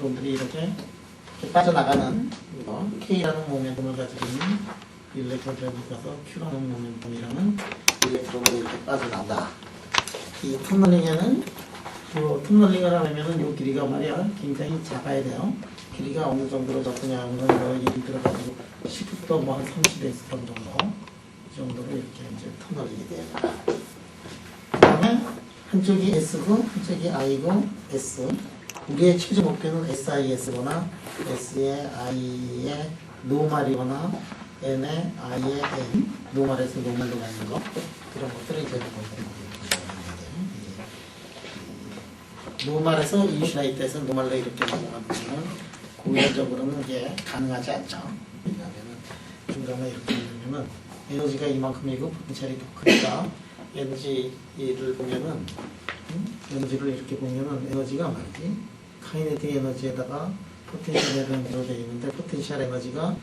일렉트론들이 이렇게 빠져나가는 거, K라는 모멘텀을 가지고 있는 일렉트론들이 가서 Q라는 모멘텀이라는 일렉트론들이 이렇게 빠져나온다. 이 터널링에는 터널링을 하려면은 이 길이가 말이야 굉장히 작아야 돼요. 길이가 어느 정도로 작느냐 하는 건 예를 들어가지고 10부터 뭐 한 30에서 정도 이 정도로 이렇게 이제 터널링이 돼요. 그 다음에 한쪽이 S고 한쪽이 I고 S. 우리의 최종 목표는 SIS거나 S의 I의 노말이거나 N의 I의 N, 노말에서 노말로 가는 거, 그런 것들을 이제 노말에서 인슈라이트에서 노말로 이렇게 넘어가면 고의적으로는 이게 가능하지 않죠. 왜냐하면 중간에 이렇게 되면은 에너지가 이만큼이고 포텐셜이 더 크니까 에너지를 보면은 에너지를 이렇게 보면은 에너지가 말이지 카이네틱 에너지에다가 포텐셜 에너지로 되어 있는데 포텐셜 에너지가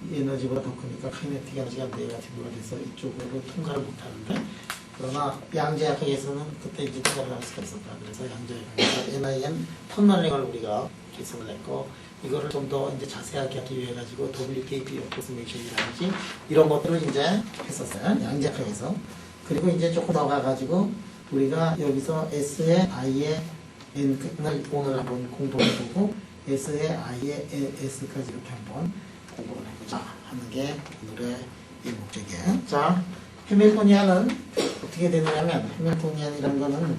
이 에너지보다 더 크니까 카이네틱 에너지가 네거티브가 돼서 이쪽으로 통과를 못하는데 그러나 양자역학에서는 그때 이제 통과를 할 수가 있었다. 그래서 양자역학에서 NIN 터널링을 우리가 기술을 했고 이거를 좀 더 이제 자세하게 하기 위해 가지고 WKP 어프로스메이션이라든지 이런 것들을 이제 했었어요. 양자역학에서. 그리고 이제 조금 더 가가지고 우리가 여기서 S의 I의 N을 오늘 한번 공부를 해보고 S의 I의 S까지 이렇게 한번 공부를 해보자 하는 게 오늘의 이 목적이에요. 자, 해밀토니안은 어떻게 되느냐면 해밀토니안이라는 거는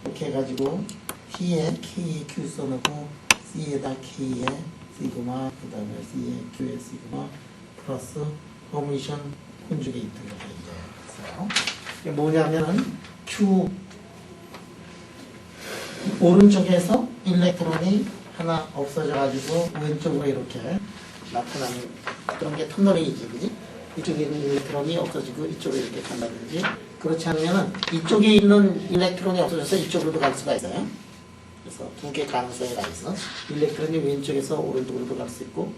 이렇게 해가지고 T에 K에 Q 써놓고 C에다 K에 시그마 그 다음에 C에 Q에 시그마 플러스 허미션 콘주게이트 이렇게 이제 써요. 이게 뭐냐면은 Q 오른쪽에서 일렉트론이 하나 없어져가지고 왼쪽으로 이렇게 나타나는 그런 게 터널링이지, 그지? 이쪽에 있는 일렉트론이 없어지고 이쪽으로 이렇게 간다든지 그렇지 않으면은 이쪽에 있는 일렉트론이 없어져서 이쪽으로도 갈 수가 있어요. 그래서 두 개 가능성이 다 있어. 일렉트론이 왼쪽에서 오른쪽으로도 갈 수 있고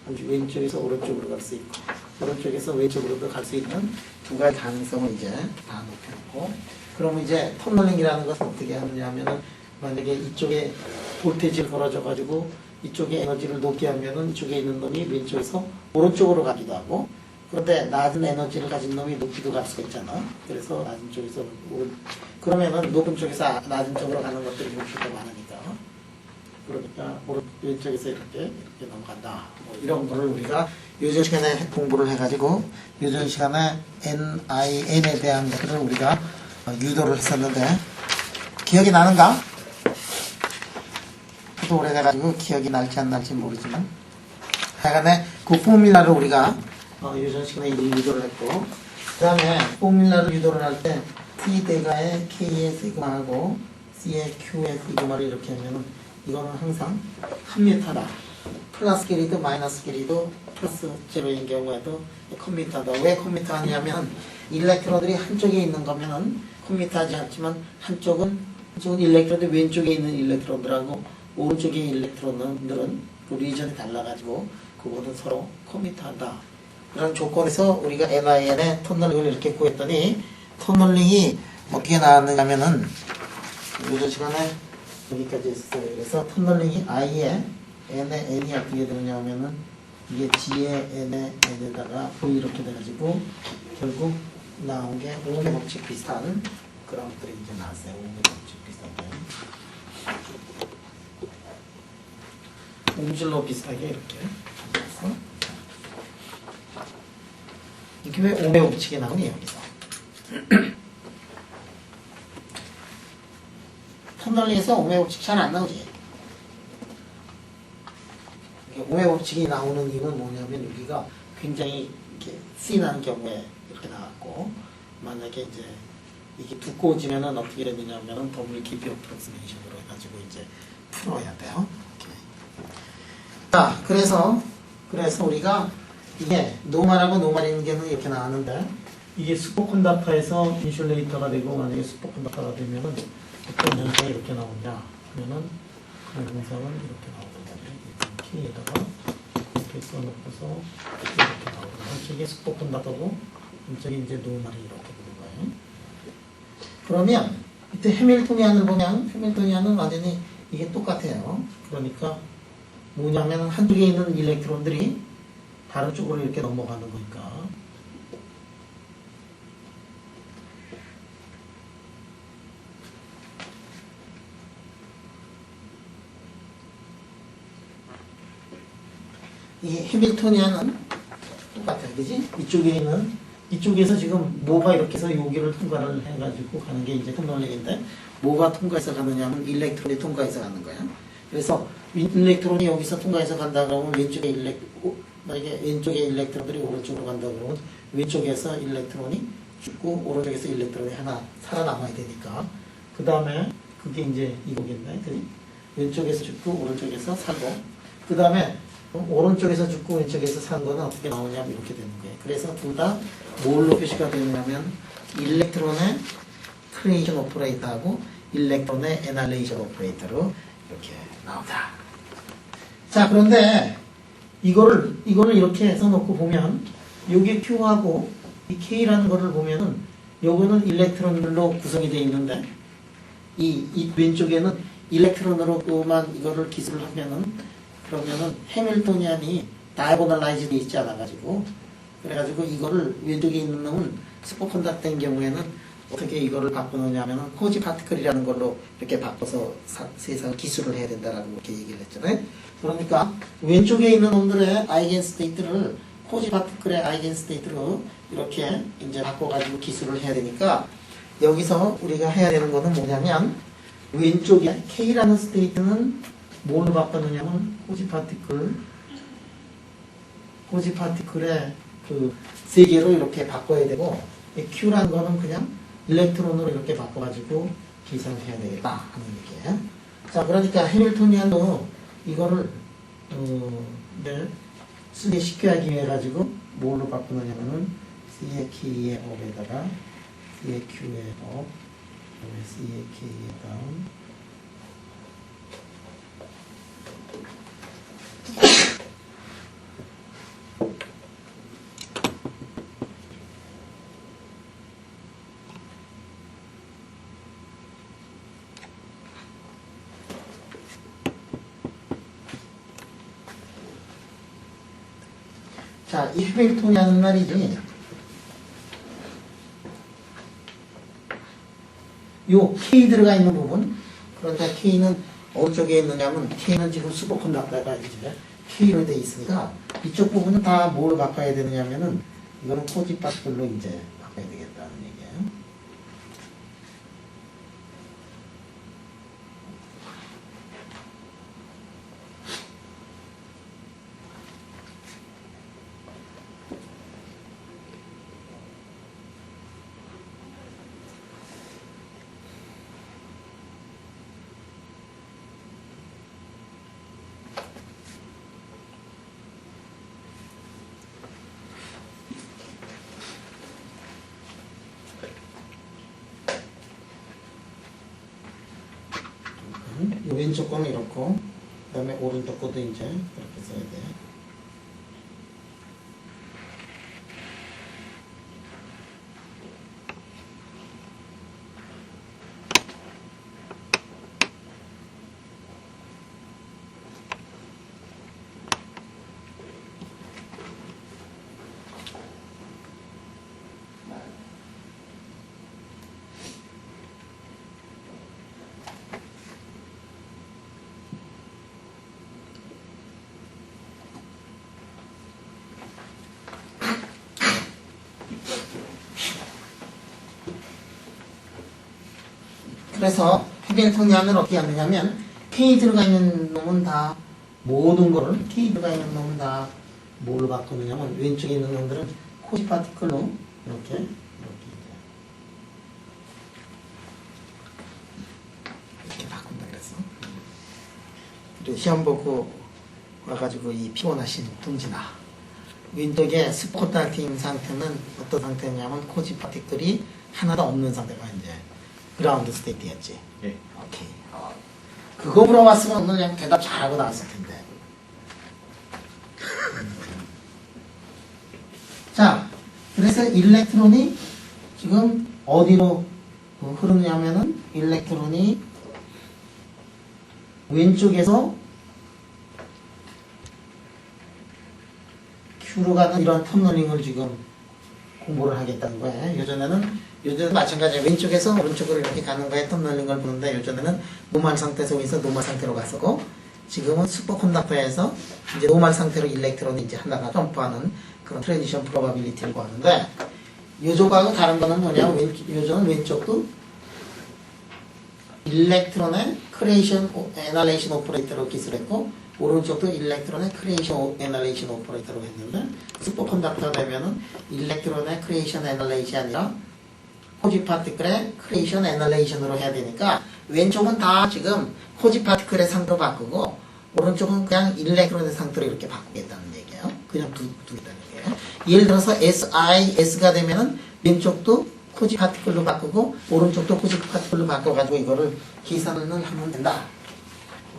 왼쪽에서 오른쪽으로 갈 수 있고 오른쪽에서 왼쪽으로도 갈 수 있는 두 가지 가능성을 이제 다 높여놓고 그러면 이제 터널링이라는 것은 어떻게 하느냐 하면은 만약에 이쪽에 볼테이지를 걸어줘 가지고 이쪽에 에너지를 높게 하면은 이쪽에 있는 놈이 왼쪽에서 오른쪽으로 가기도 하고 그런데 낮은 에너지를 가진 놈이 높이도 갈 수가 있잖아. 그래서 낮은 쪽에서 그러면은 높은 쪽에서 낮은 쪽으로 가는 것들이 훨씬 더 많으니까 그러니까 왼쪽에서 이렇게 넘어간다. 뭐 이런 거를 우리가 요전 시간에 공부를 해가지고 요전 시간에 NIN에 대한 것들을 우리가 유도를 했었는데 기억이 나는가? 하도 오래돼가지고 기억이 날지 안 날지 모르지만 하여간에 그 포뮬라를 우리가 요전 시간에 유도를 했고 그 다음에 포뮬라를 유도를 할 때 T 대가에 K의 시그마하고 C의 Q의 시그마를 이렇게 하면은 이거는 항상 1m다. 플러스 길이도 마이너스 길이도 플러스 제로인 경우에도 컴퓨터다. 왜 컴퓨터 하냐면 일렉트론들이 한쪽에 있는 거면은 컴퓨터하지 않지만 한쪽은 일렉트론들 왼쪽에 있는 일렉트론들하고 오른쪽에 있는 일렉트론들은 그 리전이 달라가지고 그거는 서로 컴퓨터한다. 그런 조건에서 우리가 NIN의 터널링을 이렇게 구했더니 터널링이 어떻게 나왔느냐면은 요즘 시간에 여기까지 했어요. 그래서 터널링이 I에 N의 N이 어떻게 되느냐면은 이게 G의 N의 N에다가 V 이렇게 돼가지고 결국 나온 게 오음의 법칙 비슷한 그런 것들이 이제 나왔어요. 오음의 법칙 비슷하게. 음질로 비슷하게 이렇게 나왔어. 이게 왜 오음의 법칙이 나오니 여기서. 터널링에서 오음의 법칙 잘 안 나오지. 오음의 법칙이 나오는 이유는 뭐냐면 여기가 굉장히 이렇게 쓰이는 경우에 이렇게 나왔고 만약에 이제 이게 두꺼워지면은 어떻게 되느냐면은 더블 깊이 어프로스메이션으로 해가지고 이제 풀어야 돼요. 이렇게. 자, 그래서 우리가 이게 노말하고 노말인 경우는 이렇게 나왔는데 이게 슈퍼컨덕터에서 인슐레이터가 되고 만약에 슈퍼컨덕터가 되면은 어떤 현상이 이렇게 나오냐 하면은 그 현상은 이렇게 나오거든요. K에다가 이렇게 써놓고서 이렇게 나오거든요. 한쪽에 슈퍼컨덕터고 한쪽에 이제 노말이 이렇게 되는 거예요. 그러면 이때 해밀토니안을 보면 해밀토니안은 완전히 이게 똑같아요. 그러니까 뭐냐면 한쪽에 있는 일렉트론들이 다른 쪽으로 이렇게 넘어가는 거니까. 이 해밀토니안은 똑같아요. 그지? 이쪽에서 지금 뭐가 이렇게 해서 여기를 통과를 해가지고 가는 게 이제 톱널링인데, 뭐가 통과해서 가느냐면 일렉트론이 통과해서 가는 거야. 그래서 일렉트론이 여기서 통과해서 간다 그러면 만약에 왼쪽에 일렉트론들이 오른쪽으로 간다 그러면 왼쪽에서 일렉트론이 죽고 오른쪽에서 일렉트론이 하나 살아남아야 되니까, 그 다음에 그게 이제 이거겠네. 그지? 왼쪽에서 죽고 오른쪽에서 살고, 그 다음에 오른쪽에서 죽고 왼쪽에서 산 거는 어떻게 나오냐면 이렇게 되는 거예요. 그래서 둘 다 뭘로 표시가 되냐면 일렉트론의 크리에이션 오퍼레이터하고 일렉트론의 애널레이션 오퍼레이터로 이렇게 나온다. 자, 그런데 이거를 이렇게 써놓고 보면 요게 Q하고 이 K라는 거를 보면은 요거는 일렉트론들로 구성이 되어 있는데 이 왼쪽에는 일렉트론으로만 이거를 기술을 그러면은 해밀토니안이 다이고널라이즈돼 있지 않아가지고, 그래가지고 이거를 왼쪽에 있는 놈은 슈퍼컨덕터인 경우에는 어떻게 이거를 바꾸느냐면은 코지 파티클이라는 걸로 이렇게 바꿔서 세상 기술을 해야 된다라고 이렇게 얘기를 했잖아요. 그러니까 왼쪽에 있는 놈들의 아이겐 스테이트를 코지 파티클의 아이겐 스테이트로 이렇게 이제 바꿔가지고 기술을 해야 되니까, 여기서 우리가 해야 되는 거는 뭐냐면 왼쪽에 K라는 스테이트는 뭘로 바꾸느냐면 코지 파티클의 그 세 개로 이렇게 바꿔야 되고, 이 Q라는 거는 그냥 일렉트론으로 이렇게 바꿔가지고 계산을 해야 되겠다 하는 얘기예요. 자, 그러니까 해밀토니안도 이거를 쓰기 쉽게 하기 위해 가지고 뭘로 바꾸느냐면은 C의 K의 업에다가 C의 Q의 업, 그다음에 C의 K의 다운, 자, 이 해밀토니안은 말이지, 요 K 들어가 있는 부분, 그런데 K는 어느 쪽에 있느냐면 K는 지금 슈퍼컨덕터가 이제 K로 돼 있으니까 이쪽 부분은 다 뭘 바꿔야 되느냐면은 이거는 코지 파티클로 이제 바꿔야 되겠다는 얘기예요. 이 왼쪽 거는 이렇고, 그 다음에 오른쪽 거도 이제 그렇게 써야 돼요. 그래서 해밀토니안을 어떻게 하느냐면 K 들어가 있는 놈은 다 모든 거를 K 들어가 있는 놈은 다 뭘로 바꾸느냐면 왼쪽에 있는 놈들은 코지 파티클로 이렇게 바꾼다 그랬어. 그리고 시험 보고 와가지고 이 피곤하신 동진아, 왼쪽에 슈퍼컨덕터인 상태는 어떤 상태냐면 코지 파티클이 하나도 없는 상태가 이제 그라운드 스테이트였지. 네. 오케이. 그거 물어봤으면 오늘 그냥 대답 잘하고 나왔을 텐데. 자, 그래서 일렉트론이 지금 어디로 흐르냐면은 일렉트론이 왼쪽에서 Q로 가는 이런 텀러닝을 지금 공부를 하겠다는 거예요. 요즘에는 마찬가지예요. 왼쪽에서 오른쪽으로 이렇게 가는 거에 텀러닝을 보는데 요즘에는 노멀 상태 속에서 노멀 상태로 갔었고 지금은 슈퍼컨덕터에서 이제 노멀 상태로 일렉트론이 이제 하나가 점프하는 그런 트랜지션 프로바빌리티를 구하는데 요쪽하고 다른 거는 뭐냐면 요즘은 왼쪽도 일렉트론의 크리에이션 애널레이션 오퍼레이터로 기술했고 오른쪽도 일렉트론의 크리에이션 애널레이션 오퍼레이터로 했는데 슈퍼컨덕터 되면은 일렉트론의 크리에이션 애널레이션이 아니라 코지 파티클의 크리에이션 애널레이션으로 해야 되니까 왼쪽은 다 지금 코지 파티클의 상태로 바꾸고 오른쪽은 그냥 일렉트론의 상태로 이렇게 바꾸겠다는 얘기예요. 그냥 두겠다는 얘기예요. 예를 들어서 S가 되면은 왼쪽도 코지 파티클로 바꾸고 오른쪽도 코지 파티클로 바꿔가지고 이거를 계산을 하면 된다.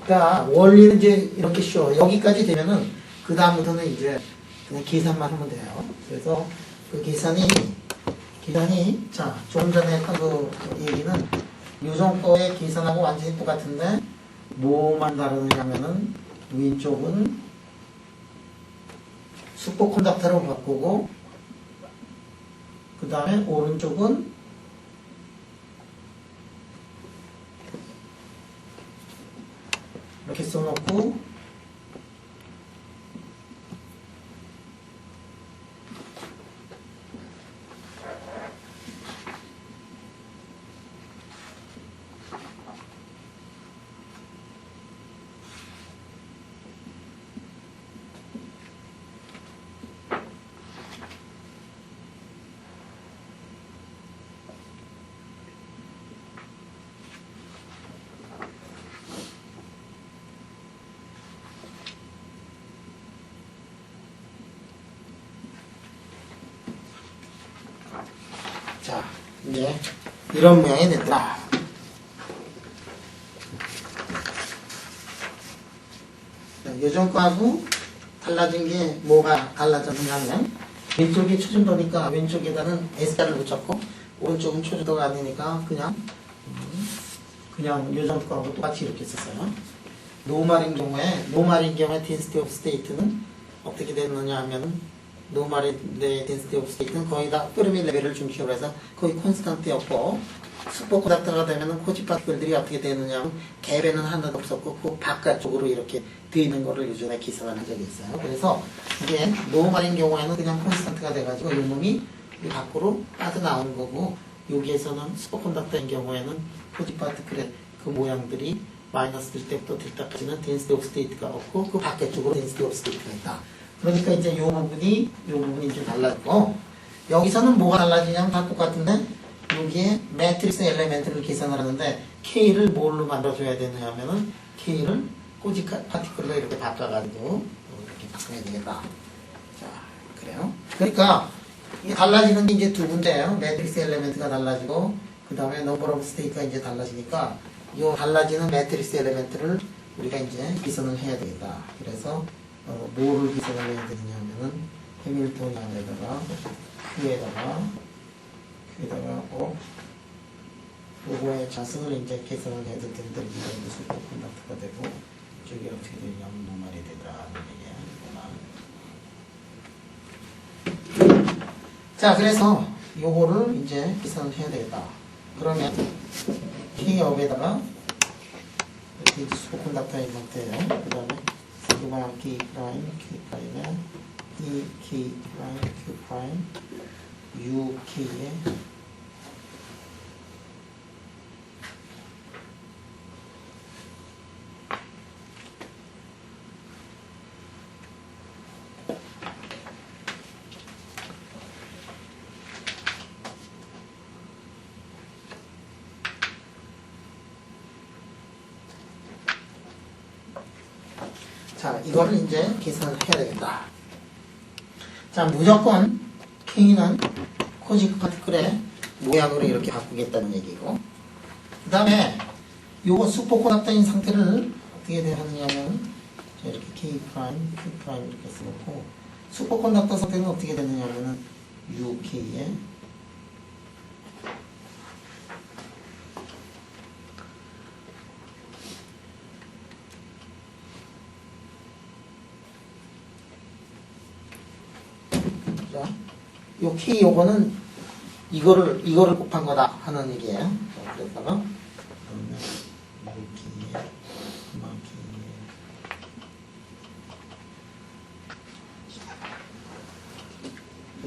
그러니까 원리는 이제 이렇게 쉬워. 여기까지 되면은 그 다음부터는 이제 그냥 계산만 하면 돼요. 그래서 그 계산이 자 조금 전에 했던 그 얘기는 요정 거의 계산하고 완전히 똑같은데 뭐만 다르냐면은 왼쪽은 슈퍼컨덕터로 바꾸고 그 다음에 오른쪽은 이렇게 써놓고 자, 이제 이런 모양이 됐더라. 요즘 거하고 달라진 게 뭐가 달라졌냐면 왼쪽이 초중도니까 왼쪽에다는 S자를 붙였고 오른쪽은 초중도가 아니니까 그냥 요즘 거하고 똑같이 이렇게 썼어요. 노말인 경우에 density of state는 어떻게 됐느냐 하면은 노멀의 density of state는 거의 다 페르미 레벨을 중심으로 해서 거의 콘스탄트였고 슈퍼컨덕터가 되면은 코지 파티클들이 어떻게 되느냐 하면 갭에는 하나도 없었고 그 바깥쪽으로 이렇게 되어 있는 거를 요즘에 기술을 한 적이 있어요. 그래서 이게 노멀인 경우에는 그냥 콘스탄트가 돼가지고 이놈이 밖으로 빠져나오는 거고 여기에서는 슈퍼컨덕터인 경우에는 코지 파티클의 그 모양들이 마이너스 될 때부터 될 때까지는 density of state가 없고 그 바깥쪽으로 density of state가 있다. 그러니까 이제 이 부분이 이제 달라지고 여기서는 뭐가 달라지냐면 다 똑같은데 여기에 매트릭스 엘리멘트를 계산을 하는데 K를 뭘로 만들어줘야 되느냐면은 K를 꼬지 파티클로 이렇게 바꿔가지고 이렇게 바꿔야 되겠다. 자, 그래요. 그러니까 이게 달라지는 게 이제 두 군데예요. 매트릭스 엘리멘트가 달라지고 그 다음에 넘버 오브 스테이트가 이제 달라지니까 이 달라지는 매트릭스 엘리멘트를 우리가 이제 계산을 해야 되겠다. 그래서 뭐를 계산을 해야 되느냐 하면은 해밀턴 안에다가 Q에다가 요거의 자승을 이제 계산을 해도 되는데 이제 슈퍼컨덕터가 되고 저기 어떻게 되냐면 노멀이 되더라는 얘기야. 자, 그래서 요거를 이제 계산을 해야 되겠다. 그러면 K업에다가 이렇게 슈퍼컨덕터인 상태예요. 그 다음에 시그마 K 프라임, Q 프라임에 E K 프라임, Q 프라임, U K에 자, 이거를 이제 계산을 해야 되겠다. 자, 무조건 K는 코지 파티클의 모양으로 이렇게 바꾸겠다는 얘기고, 그 다음에 요거 슈퍼컨덕터인 상태를 어떻게 하느냐면 이렇게 K 프라임, Q 프라임 이렇게 써놓고 슈퍼컨덕터 상태는 어떻게 되느냐면은 UK에 그러니까 요 K 요거는 이거를 곱한 거다 하는 얘기예요. 그래서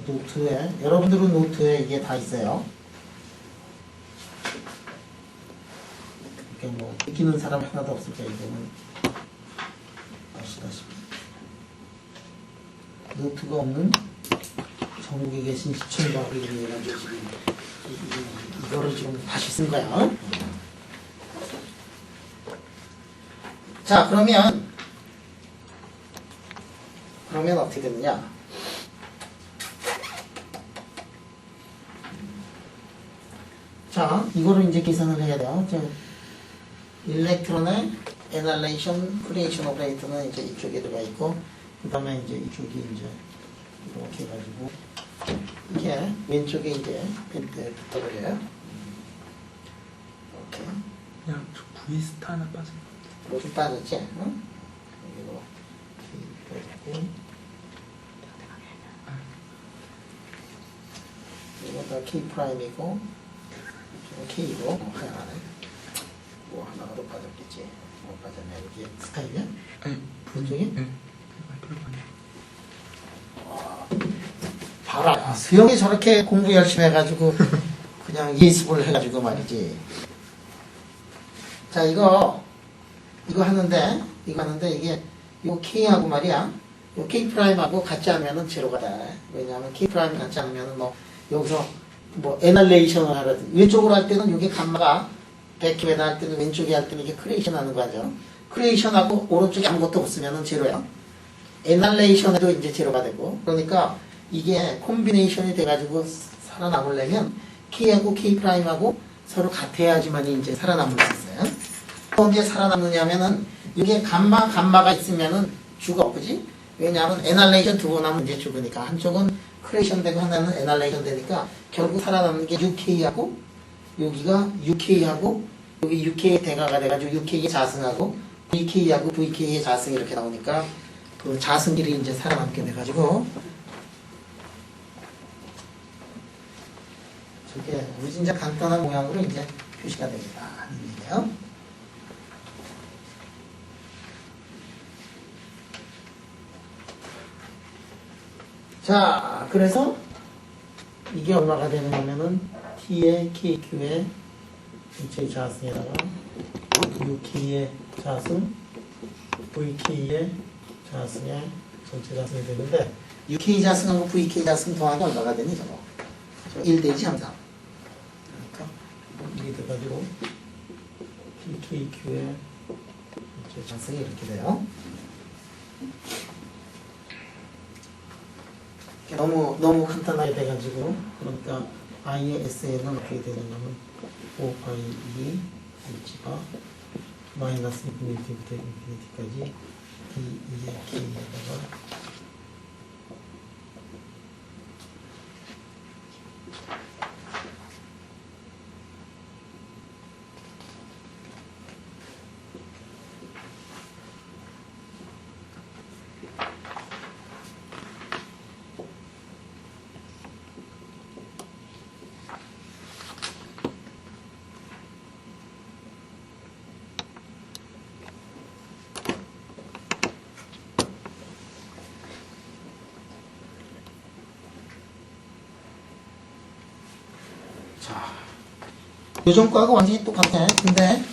노트에 여러분들은 노트에 이게 다 있어요. 그러니까 뭐 느끼는 사람 하나도 없을 거예요. 이거는 아시다시피 노트가 없는 전국에 계신 시청자들이 해가지고 지금 이거를 지금 다시 쓴 거야. 자, 그러면 어떻게 되느냐? 자, 이거를 이제 계산을 해야 돼요. 일렉트론의 에날레이션, 크리에이션 오퍼레이터는 이제 이쪽에 들어가 있고, 그 다음에 이제 이쪽이 이제 이렇게 해가지고, 이게 왼쪽에 이제 붙어버려요. 이렇게. 그냥 저 V스타 하나 빠진 거. 여기 빠졌지? 응? 여기로 이렇게 빼고, 이거 다 K 프라임이고, K로 하나는 뭐 하나가 더 빠졌겠지. 뭐 빠졌냐 이게 스타일이야? 아니 그쪽이? 네. 별거 아니야. 봐라. 수영이 저렇게 공부 열심히 해가지고 그냥 예습을 해가지고 말이지. 자 이거 하는데 이게 요 K하고 말이야. 요 K 프라임하고 같지 않으면은 제로가 돼. 왜냐하면 K 프라임 같지 않으면은 뭐 여기서 뭐 에날레이션을 하라든지 왼쪽으로 할 때는 이게 감마가 백키에다 할 때는 왼쪽에 할 때는 이게 크리에이션 하는 거죠. 크리에이션하고 오른쪽에 아무것도 없으면은 제로야. 에날레이션에도 이제 제로가 되고 그러니까 이게 콤비네이션이 돼가지고 살아남으려면 K하고 K 프라임하고 서로 같아야지만 이제 살아남을 수 있어요. 언제 살아남느냐면은 이게 감마가 있으면은 주가 없지. 왜냐하면 에날레이션 두 번 하면 이제 죽으니까 한쪽은 크리에이션 되고 하나는 에날레이션 되니까 결국 살아남는 게 UK하고 여기가 UK하고 여기 UK의 대가가 돼가지고 UK의 자승하고 VK하고 VK의 자승이 이렇게 나오니까 그 자승끼리 이제 살아남게 돼가지고 저게 진짜 간단한 모양으로 이제 표시가 됩니다 하는 얘기예요. 자, 그래서 이게 얼마가 되느냐면은 T의 KQ의 전체 자승에다가 UK의 자승, VK의 자승의 전체 자승이 되는데 UK 자승하고 VK 자승 더하기 얼마가 되니 저거? 1 되지 항상. 그러니까 이게 돼가지고 PKQ의 전체 자승이 이렇게 돼요. 너무 간단하게 돼가지고 그러니까 i의 SN은 어떻게 되냐면 5파이 2 h가 마이너스 인피니티부터 인피니티까지 d2의 k에다가 요즘 거하고 완전히 똑같아. 근데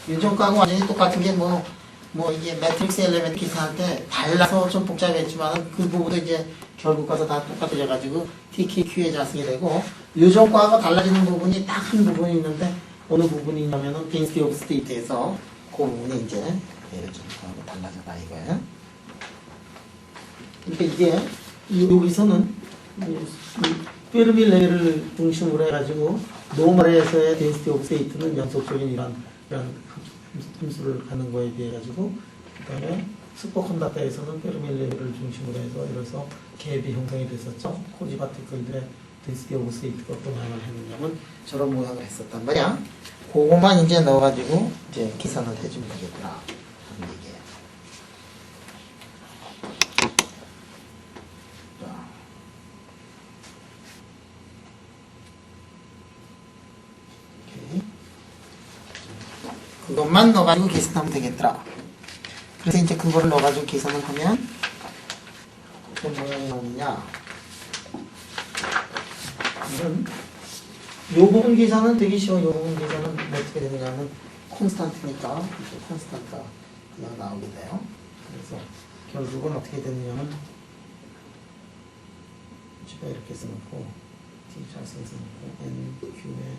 요즘 거하고 완전히 똑같은 게 뭐 이게 매트릭스 엘리멘트 계산할 때 달라서 좀 복잡했지만 그 부분도 이제 결국 가서 다 똑같아져가지고 TKQ의 자승이 되고 요즘 거하고 달라지는 부분이 딱 한 부분이 있는데 어느 부분이냐면은 density of state에서 그 부분이 이제 요즘 거하고 달라져라 이거예요. 그러니까 이게 여기서는 페르미 레이를 중심으로 해가지고 노멀에서의 density of state는 연속적인 이런 함수를 가는 거에 비해 가지고 그다음에 슈퍼컨덕터에서는 페르미 레이를 중심으로 해서 이래서 갭이 형성이 됐었죠. 코지 파티클들의 density of state가 어떤 모양을 했느냐면 저런 모양을 했었단 말이야. 그것만 이제 넣어가지고 이제 계산을 해주면 되겠구나 하는 얘기예요. 자. 그것만 넣어가지고 계산하면 되겠더라. 그래서 이제 그거를 넣어가지고 계산을 하면 어떤 모양이 나오느냐. 이건 요 부분 계산은 되게 쉬워. 요 부분 계산은 어떻게 되느냐면 콘스탄트니까 콘스탄트가 그냥 나오게 돼요. 그래서 결국은 어떻게 되느냐면 G가 이렇게 써놓고 T 자승 써놓고 N, Q에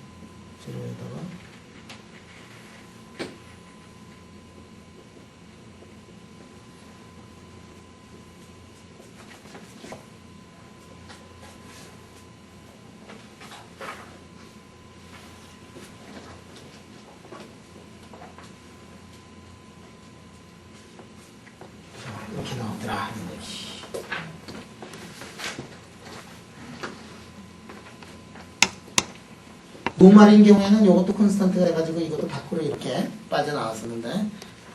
제로에다가 이렇게 나오더라. 노말인 경우에는 이것도 콘스탄트가 돼가지고 이것도 밖으로 이렇게 빠져나왔었는데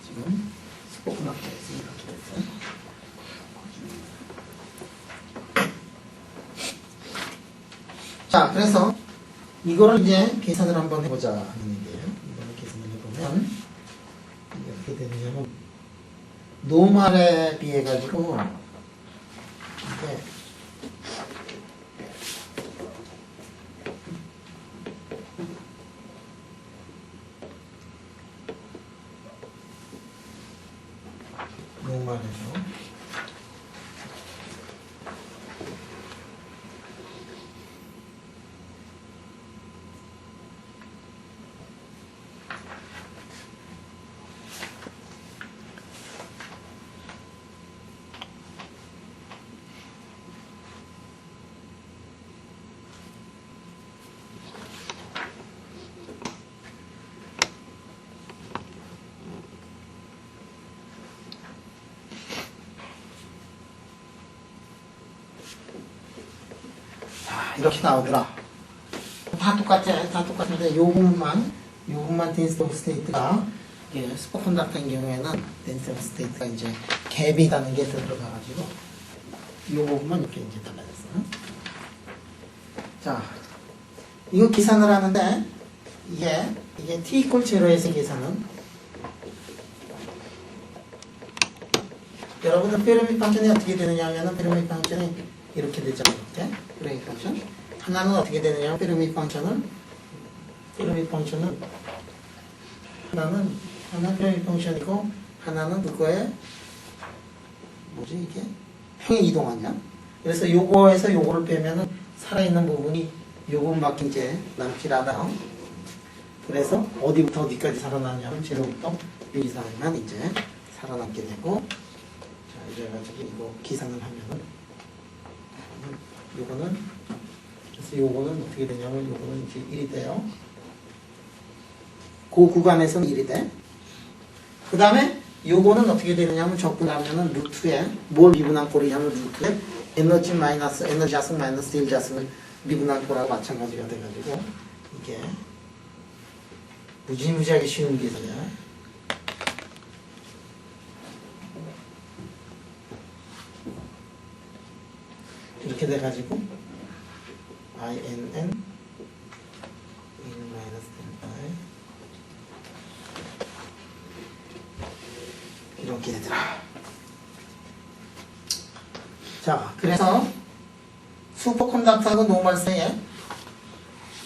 지금 스포크 마크에서 이렇게 됐어요. 자, 그래서 이거를 이제 계산을 한번 해보자 하는 얘기예요. 이거를 계산을 해보면 이게 어떻게 되느냐면 노말에 비해 가지고 이게 노말에서 이렇게 나오더라. 다 똑같지? 다 똑같은데 요 부분만 덴시티 오브 스테이트가 슈퍼컨덕터인 경우에는 덴시티 오브 스테이트가 이제 갭이라는 게 들어가가지고 요 부분만 이렇게 이제 달라졌어. 자, 이거 계산을 하는데 이게 t 이퀄 제로에서 계산은 여러분들 피라미드 펑션이 어떻게 되느냐 하면은 피라미드 펑션이 이렇게 되죠. 이렇게 피라미드 펑션. 하나는 어떻게 되느냐? 피라미드 펑션은 하나는 피라미드 펑션이고 하나는 그거에 뭐지 이게 평행 이동하냐? 그래서 요거에서 요거를 빼면은 살아있는 부분이 요 부분밖에 이제 남질 않아요. 그래서 어디부터 어디까지 살아나냐면 제로부터 요 이상만 이제 살아남게 되고, 자 이제 가지고 이거 계산을 하면은 요거는 어떻게 되냐면 요거는 이제 1이 돼요. 그 구간에서는 1이 돼. 그 다음에 요거는 어떻게 되느냐면 적분하면은 루트에 뭘 미분한 꼴이냐면 루트에 에너지 자승 마이너스 딜 자승을 미분한 꼴하고 마찬가지가 돼가지고 이게 무지무지하게 쉬운 계산이야. 이렇게 돼가지고 INN 마이너스 델타 이렇게 되더라. 자, 그래서 슈퍼컨덕터하고 노멀 사이에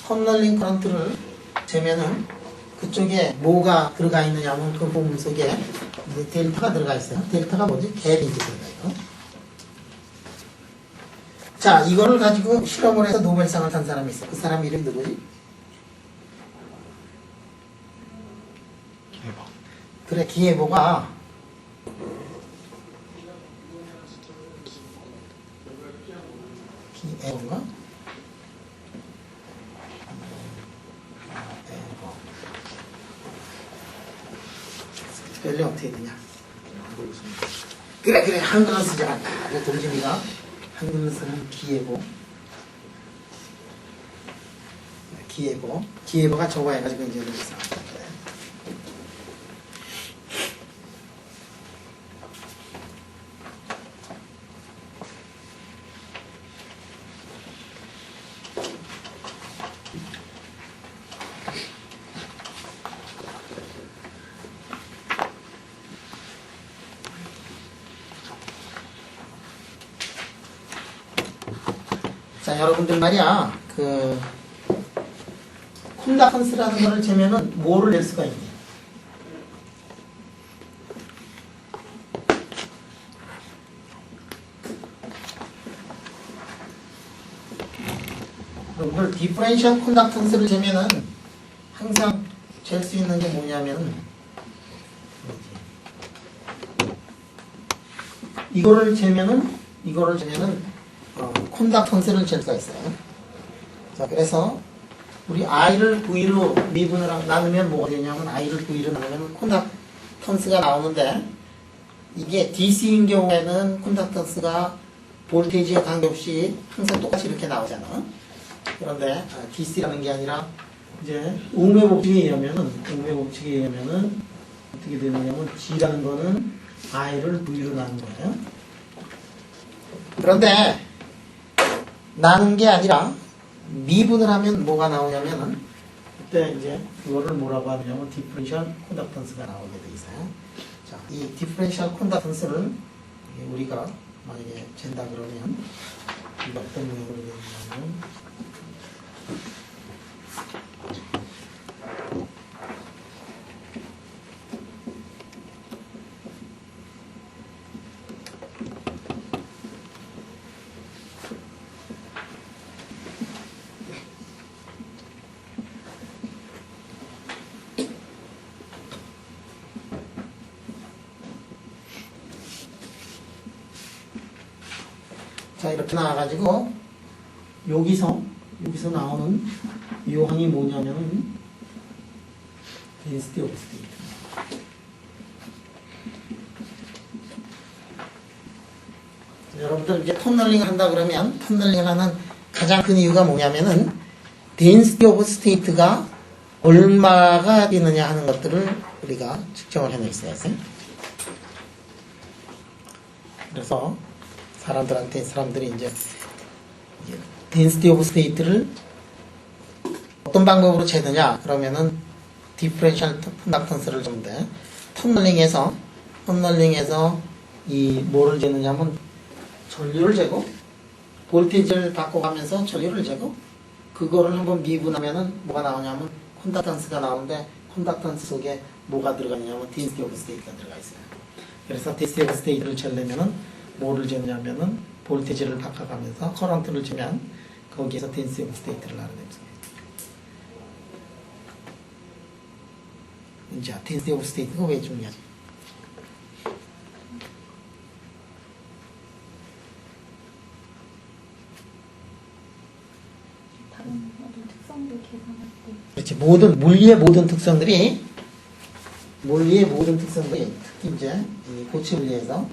턴널링 커런트를 재면은 그쪽에 뭐가 들어가 있느냐면 그 부분 속에 이제 델타가 들어가 있어요. 델타가 뭐지? 갭이 이제 들어가 있고. 자, 이거를 가지고 실험을 해서 노벨상을 탄 사람이 있어. 그 사람 이름이 누구지? 기회보. 그래, 기예보가 기예보인가? 스펠링 어떻게 되냐? 그래, 한글로 쓰자. 동진이가 한글로 쓰는 기예보가 저거 해가지고 이제 이렇게 써. 자, 여러분들 말이야, 그, 콘다컨스라는 거를 재면은 뭐를 낼 수가 있니? 여러분들 디퍼렌셜 콘덕턴스를 재면은 항상 잴 수 있는 게 뭐냐면 이거를 재면은 콘덕턴스를 잴 수가 있어요. 자, 그래서 우리 i를 v로 미분을 나누면 뭐가 되냐면 i를 v로 나누면 콘덕턴스가 나오는데 이게 DC인 경우에는 콘덕턴스가 볼테이지에 관계없이 항상 똑같이 이렇게 나오잖아. 그런데 DC라는 게 아니라 이제 오음의 법칙에 의하면은 어떻게 되느냐면 G라는 거는 i를 v로 나눈 거예요. 그런데 나눈 게 아니라 미분을 하면 뭐가 나오냐면은 그때 이제 그거를 뭐라고 하냐면 디퍼렌셜 콘덕턴스가 나오게 돼 있어요. 자, 이 디퍼렌셜 콘덕턴스를 우리가 만약에 잰다 그러면 이게 어떤 모양으로 되냐면 자, 이렇게 나와가지고 여기서 나오는 요항이 뭐냐면은 density of state. 여러분들 이제 터널링을 한다 그러면 터널링을 하는 가장 큰 이유가 뭐냐면은 density of state가 얼마가 되느냐 하는 것들을 우리가 측정을 해낼 수가 있어요. 그래서 사람들이 이제 density of state를 어떤 방법으로 재느냐 그러면은 differential conductance를 재는데 터널링에서 이 뭐를 재느냐면 전류를 재고 볼테이지를 바꿔가면서 전류를 재고 그거를 한번 미분하면은 뭐가 나오냐면 콘덕턴스가 나오는데 콘덕턴스 속에 뭐가 들어가냐면 density of state가 들어가 있어요. 그래서 density of state를 재려면은 뭐를 재냐면은 볼테이지를 바꿔가면서 커런트를 주면 거기에서 density of state를 알아냅니다. 이제 density of state가 왜 중요하지? 다른 모든 특성들 계산할 때. 그렇지. 물리의 모든 특성들이 특히 이제 이 고체 물리에서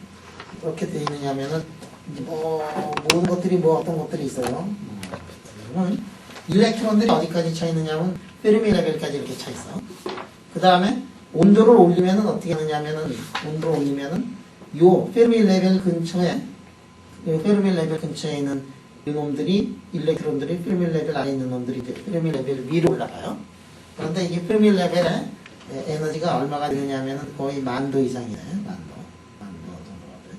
어떻게 되어 있느냐면은 이제 모든 것들이 어떤 것들이 있어요. 일렉트론들이 어디까지 차 있느냐면 페르미 레벨까지 이렇게 차 있어. 그 다음에 온도를 올리면은 어떻게 하느냐면은 요 페르미 레벨 근처에 있는 놈들이 일렉트론들이 페르미 레벨 아래 있는 놈들이 페르미 레벨 위로 올라가요. 그런데 이게 페르미 레벨의 에너지가 얼마가 되느냐면은 거의 10,000도 이상이에요. 10,000도 정도가 돼.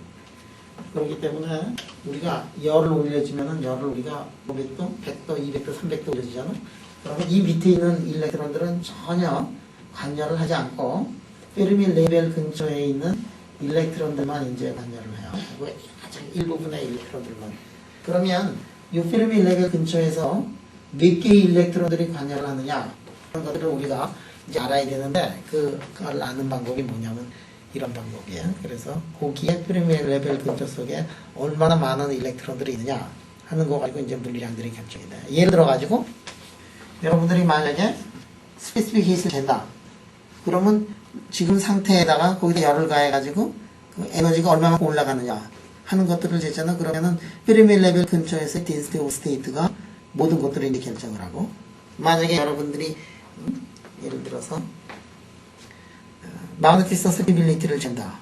그렇기 때문에 우리가 열을 올려주면은 우리가 500도, 100도, 200도, 300도 올려주잖아. 그러면 이 밑에 있는 일렉트론들은 전혀 관여를 하지 않고 페르미 레벨 근처에 있는 일렉트론들만 이제 관여를 해요. 가장 일부분의 일렉트론들만. 그러면 이 페르미 레벨 근처에서 몇 개의 일렉트론들이 관여를 하느냐 그런 것들을 우리가 이제 알아야 되는데 그걸 아는 방법이 뭐냐면 이런 방법이에요. 그래서 거기에 페르미 레벨 근처 속에 얼마나 많은 일렉트론들이 있느냐 하는 거 가지고 이제 물리량들이 결정이 돼요. 예를 들어 가지고 여러분들이 만약에 스페시픽 히트를 잰다. 그러면 지금 상태에다가 거기다 열을 가해가지고 그 에너지가 얼마만큼 올라가느냐 하는 것들을 쟀잖아. 그러면은 페르미 레벨 근처에서 density of state가 모든 것들을 이제 결정을 하고 만약에 여러분들이 예를 들어서 magnetic susceptibility를 잰다.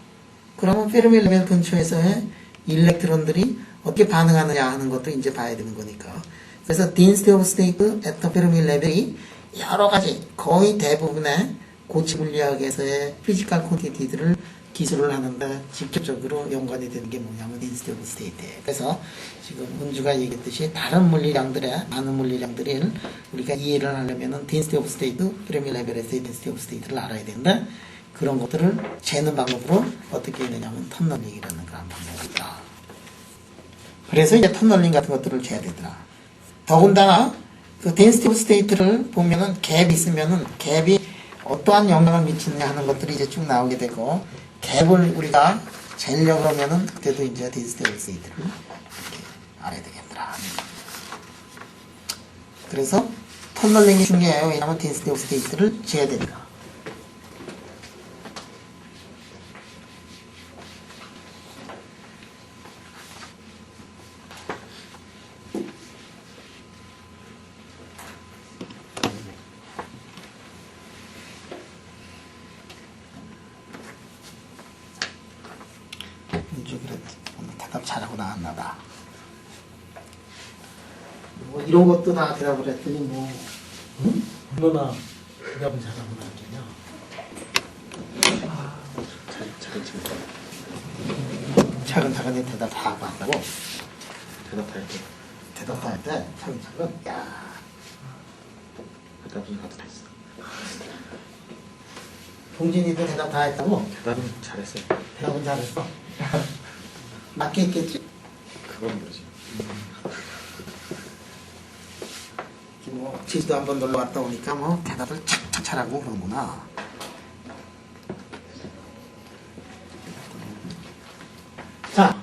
그러면 페르미 레벨 근처에서의 일렉트론들이 어떻게 반응하느냐 하는 것도 이제 봐야 되는 거니까. 그래서 density of state at the 페르미 레벨이 여러 가지 거의 대부분의 고체 물리학에서의 피지컬 콘티티들을 기술을 하는데 직접적으로 연관이 되는 게 뭐냐면 density of state예요. 그래서 지금 은주가 얘기했듯이 다른 물리량들의 많은 물리량들을 우리가 이해를 하려면은 density of state, 페르미 레벨에서의 density of state를 알아야 되는데 그런 것들을 재는 방법으로 어떻게 했느냐면 턴널링이라는 그런 방법이 있다. 그래서 이제 턴널링 같은 것들을 재야 되더라. 더군다나 그 density of state를 보면은 갭이 있으면은 갭이 어떠한 영향을 미치느냐 하는 것들이 이제 쭉 나오게 되고 갭을 우리가 재려고 그러면은 그때도 이제 density of state를 이렇게 알아야 되겠더라. 그래서 턴널링이 중요해요. 왜냐하면 density of state를 재야 되니까. 오늘 대답 잘하고 나왔나봐. 뭐 이런 것도 다 대답을 했더니 뭐 응? 얼마나 대답은 잘하고 나왔겠냐. 차근차근히 대답 다 하고 한다고. 대답 다 할 때 차근차근. 야. 대답은 나도 했어. 동진이도 대답 다 했다고? 대답은 잘했어요. 대답은 잘했어. 맞게 했겠지? 그건 모르지. 뭐 지수도 한번 놀러 갔다 오니까 뭐 대답을 착착 잘하고 그러구나. 자,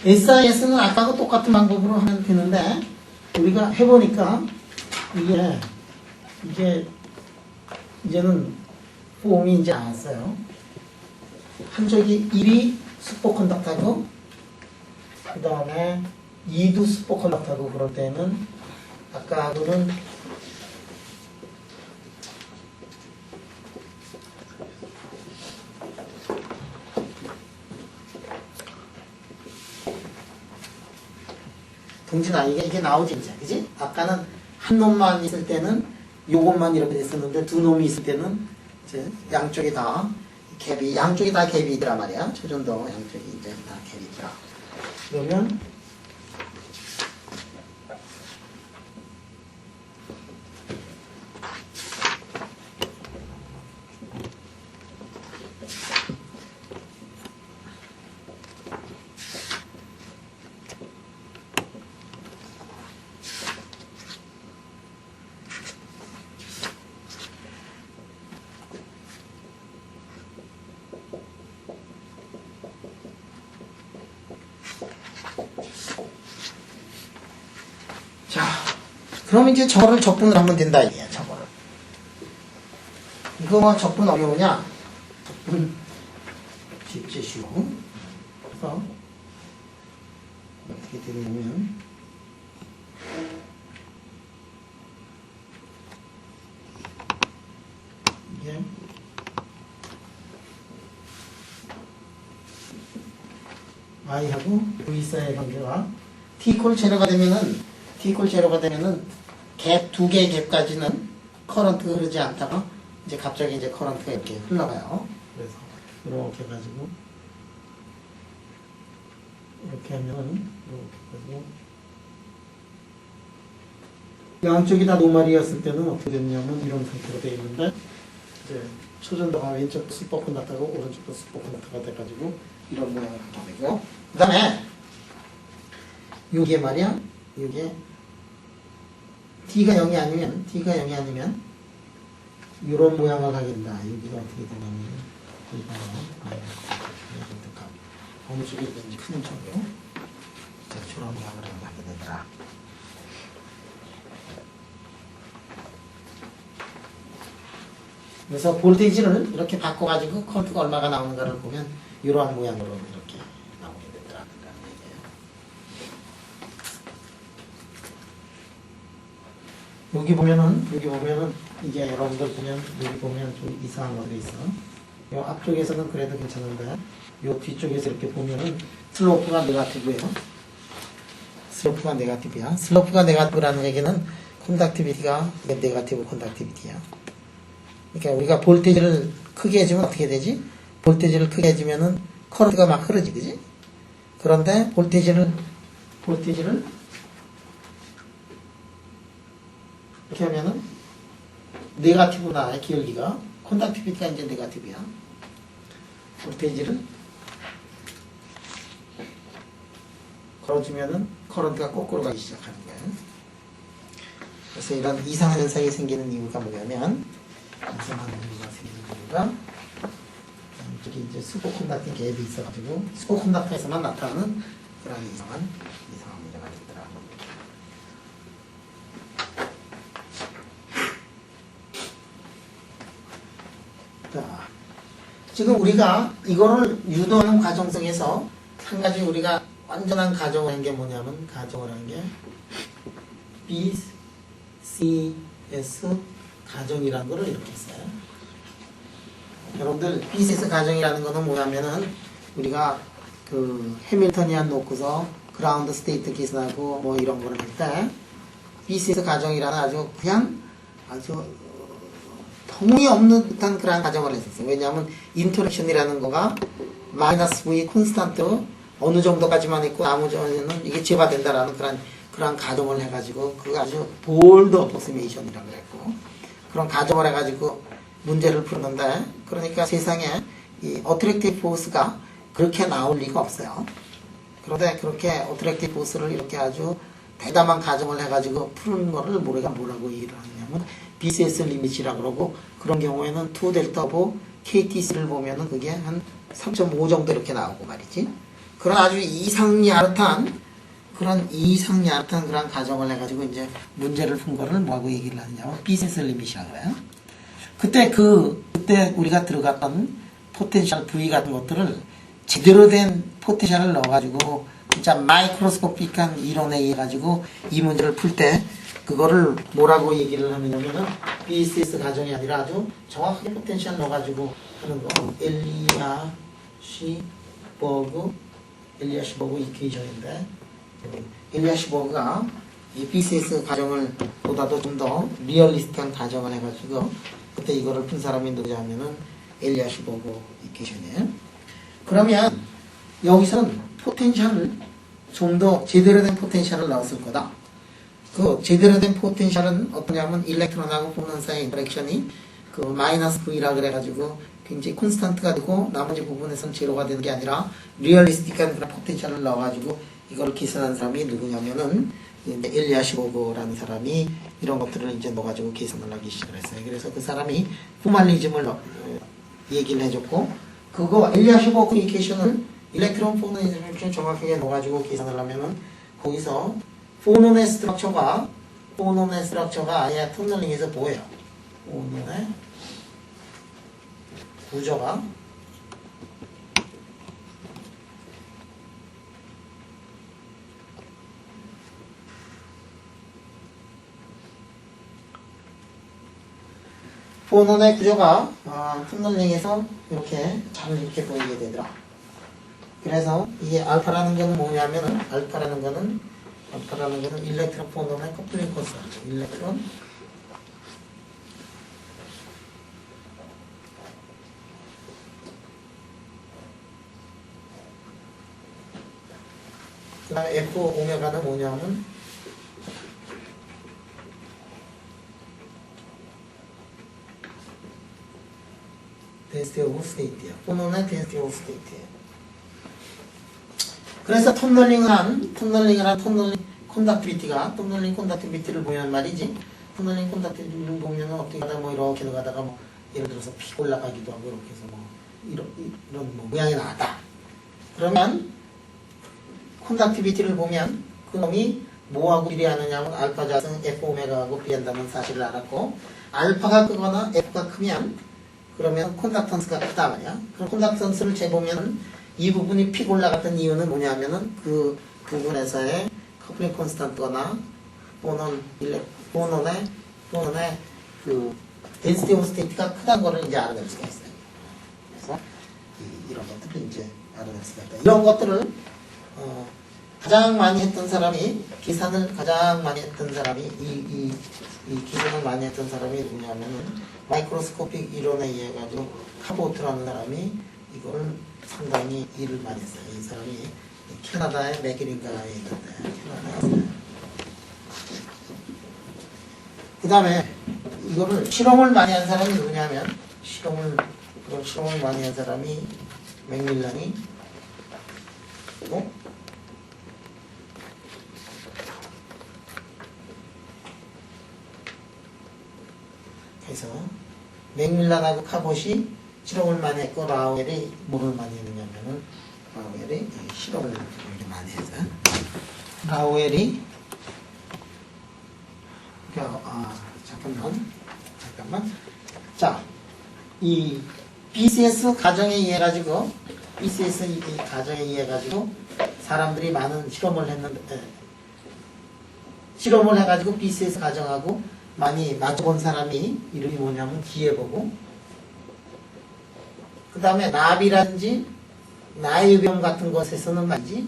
SIS는 아까하고 똑같은 방법으로 하면 되는데 우리가 해보니까 이게 이제는 폼이 이제 나왔어요. 한쪽이 1이 슈퍼컨덕터고 그 다음에 2도 슈퍼컨덕터고 그럴 때는 아까하고는 동진아 이게 나오지 이제 그지? 아까는 한 놈만 있을 때는 요것만 이렇게 됐었는데 두 놈이 있을 때는 이제 양쪽이 다 갭이 양쪽이 다 갭이 있더라 말이야. 초전도 양쪽이 이제 다 갭이 있더라. 그러면 자, 그럼 이제 저거를 적분을 하면 된다 이게야, 저거를. 이거 뭐 적분 어려우냐? 적분 쉽지 쉬워. 그래서 어떻게 되냐면 이게 y하고 v 사이의 관계가 t 콜 제로가 되면은 갭, 두 개의 갭까지는 커런트가 흐르지 않다가 이제 갑자기 이제 커런트가 이렇게 흘러가요. 그래서 이렇게 해가지고 이렇게 하면은 이렇게 해가지고 양쪽이 다 노말이었을 때는 어떻게 됐냐면 이런 상태로 되어 있는데 이제 초전도가 왼쪽도 슈퍼컨덕터고 오른쪽도 슈퍼컨덕터가 돼가지고 이런 모양을 하게 되고 그 다음에 요게 말이야 요게 T가 0이 아니면 이런 모양을 하게 된다. 여기가 어떻게 되냐면 여기가 어느 쪽이 있는지 큰 쪽으로 저런 모양을 하게 되더라. 그래서 볼테이지를 이렇게 바꿔가지고 커런트가 얼마가 나오는가를 보면 이러한 모양으로 이렇게 나오게 되더라. 여기 보면은 이게 여러분들 보면 여기 보면 좀 이상한 것들이 있어. 요 앞쪽에서는 그래도 괜찮은데 요 뒤쪽에서 이렇게 보면은 슬로프가 네가티브예요. 슬로프가 네가티브야. 슬로프가 네가티브라는 얘기는 콘덕티비티가 네가티브 콘덕티비티야. 그러니까 우리가 볼테이지를 크게 해주면 어떻게 되지? 볼테이지를 크게 해주면은 커런트가 막 흐르지, 그지? 그런데 볼테이지를 이렇게 하면은 네가티브 나와요, 기울기가. 콘덕티비티가 이제 네가티브야. 볼테이지를 걸어주면은 커런트가 거꾸로 가기 시작하는 거예요. 그래서 이런 이상한 현상이 생기는 이유가 뭐냐면, 이상한 이유가 생기는 이유가 저기 이제 슈퍼컨덕팅 갭이 있어가지고 슈퍼컨덕터에서만 나타나는 그런 이상한 문제가 있더라. 자, 지금 우리가 이거를 유도하는 과정 속에서 한 가지 우리가 완전한 가정을 한 게 뭐냐면 BCS 가정이라는 거를 이렇게 써요. 여러분들 BCS 가정이라는 거는 뭐냐면은 우리가 그 해밀턴이안 놓고서 그라운드 스테이트 계산하고 뭐 이런 거를 할 때 BCS 가정이라는 아주 터무니없는 듯한 그런 가정을 했었어요. 왜냐하면 인터랙션이라는 거가 마이너스 V 콘스탄트 어느 정도까지만 있고 나머지는 이게 제거된다라는 그런 가정을 해가지고 그거 아주 볼드 어프로시메이션이라고 그랬고 그런 가정을 해가지고 문제를 푸는데 그러니까 세상에 이 어트랙티브 포스가 그렇게 나올 리가 없어요. 그런데 그렇게 어트랙티브 포스를 이렇게 아주 대담한 가정을 해가지고 푸는 거를 우리가 뭐라고 얘기를 하냐면 BCS 리밋이라고 그러고 그런 경우에는 2델타5 KTC를 보면은 그게 한 3.5 정도 이렇게 나오고 말이지. 그런 아주 이상야릇한 그런 가정을 해가지고 이제 문제를 푼 거를 뭐라고 얘기를 하느냐면 BCS 리밋이라고 그래요. 그때 우리가 들어갔던 포텐셜 V 같은 것들을 제대로 된 포텐셜을 넣어가지고 진짜 마이크로스코픽한 이론에 의해 가지고 이 문제를 풀 때 그거를 뭐라고 얘기를 하느냐면은 BCS 가정이 아니라 아주 정확하게 포텐셜 넣어가지고 하는 거 엘리아시버그 이퀘이션인데 엘리아시버그가 이 BCS 가정을 보다도 좀 더 리얼리스트한 가정을 해가지고 그때 이거를 푼 사람이 누구냐면은 엘리아시버그 이퀘이션이에요. 그러면 여기서는 포텐셜을 좀 더 제대로 된 포텐셜을 넣었을 거다. 그 제대로 된 포텐셜은 어떠냐면 일렉트론하고 보는 사이의 인터랙션이 그 마이너스 V라 그래가지고 굉장히 콘스탄트가 되고 나머지 부분에서는 제로가 되는 게 아니라 리얼리스틱한 그런 포텐셜을 넣어가지고 이걸 계산한 사람이 누구냐면은 엘리아시버그라는 사람이 이런 것들을 이제 넣어가지고 계산을 하기 시작을 했어요. 그래서 그 사람이 포말리즘을 얘기를 해줬고 그거 엘리아시버그 이퀘이션을 일렉트론 포논 정확하게 넣어가지고 계산을 하면은 거기서 포논의 스트럭처가 아예 터널링에서 보여요. 포논의 구조가 터널링에서 이렇게 잘 이렇게 보이게 되더라. 그래서 이게 알파라는 거는 뭐냐면은 알파라는 거는 일렉트론 포논의 커플링 코스죠. 일렉트론 그 다음에 F 오메가는 뭐냐면 density of state예요. 포논의 density of state예요. 그래서 터널링 콘덕티비티를 보면 말이지. 터널링 콘덕티비티를 보면 어떻게 하다 뭐 이렇게 가다가 뭐 예를 들어서 피 올라가기도 하고 이렇게 해서 뭐 이런 뭐 모양이 나왔다. 그러면 콘덕티비티를 보면 그놈이 뭐하고 비례하느냐면 알파 자승 F 오메가하고 비례한다는 사실을 알았고 알파가 크거나 F가 크면 그러면 콘덕턴스가 크다 말이야. 그럼 콘덕턴스를 재보면 이 부분이 픽 올라갔던 이유는 뭐냐면은 그 부분에서의 커플링 콘스탄트거나 포논의 그 덴시티 오브 스테이트가 크다는 거를 이제 알아낼 수가 있어요. 그래서 이런 것들을 이제 알아낼 수가 있다. 이런 것들을 가장 많이 했던 사람이 계산을 많이 했던 사람이 누구냐면은 마이크로스코픽 이론에 의해 가지고 카보트라는 사람이 이걸 상당히 일을 많이 했어요. 이 사람이 캐나다의 맥기린가에 있는데 캐나다에 그 다음에 이거를 실험을 많이 한 사람이 누구냐면 실험을 많이 한 사람이 맥밀런이 또 그래서 맥밀런하고 카봇이 실험을 많이 했고 라우엘이 뭐를 많이 했느냐면은 라우엘이 실험을 이렇게 많이 해서 라우엘이 잠깐만 자, 이 BCS 가정에 의해 가지고 BCS 이 가정에 의해 가지고 사람들이 많은 실험을 했는데 실험을 해가지고 BCS 가정하고 많이 맞춰본 사람이 이름이 뭐냐면 기예보고 그 다음에 나비라든지 나이비움 같은 것에서는 말이지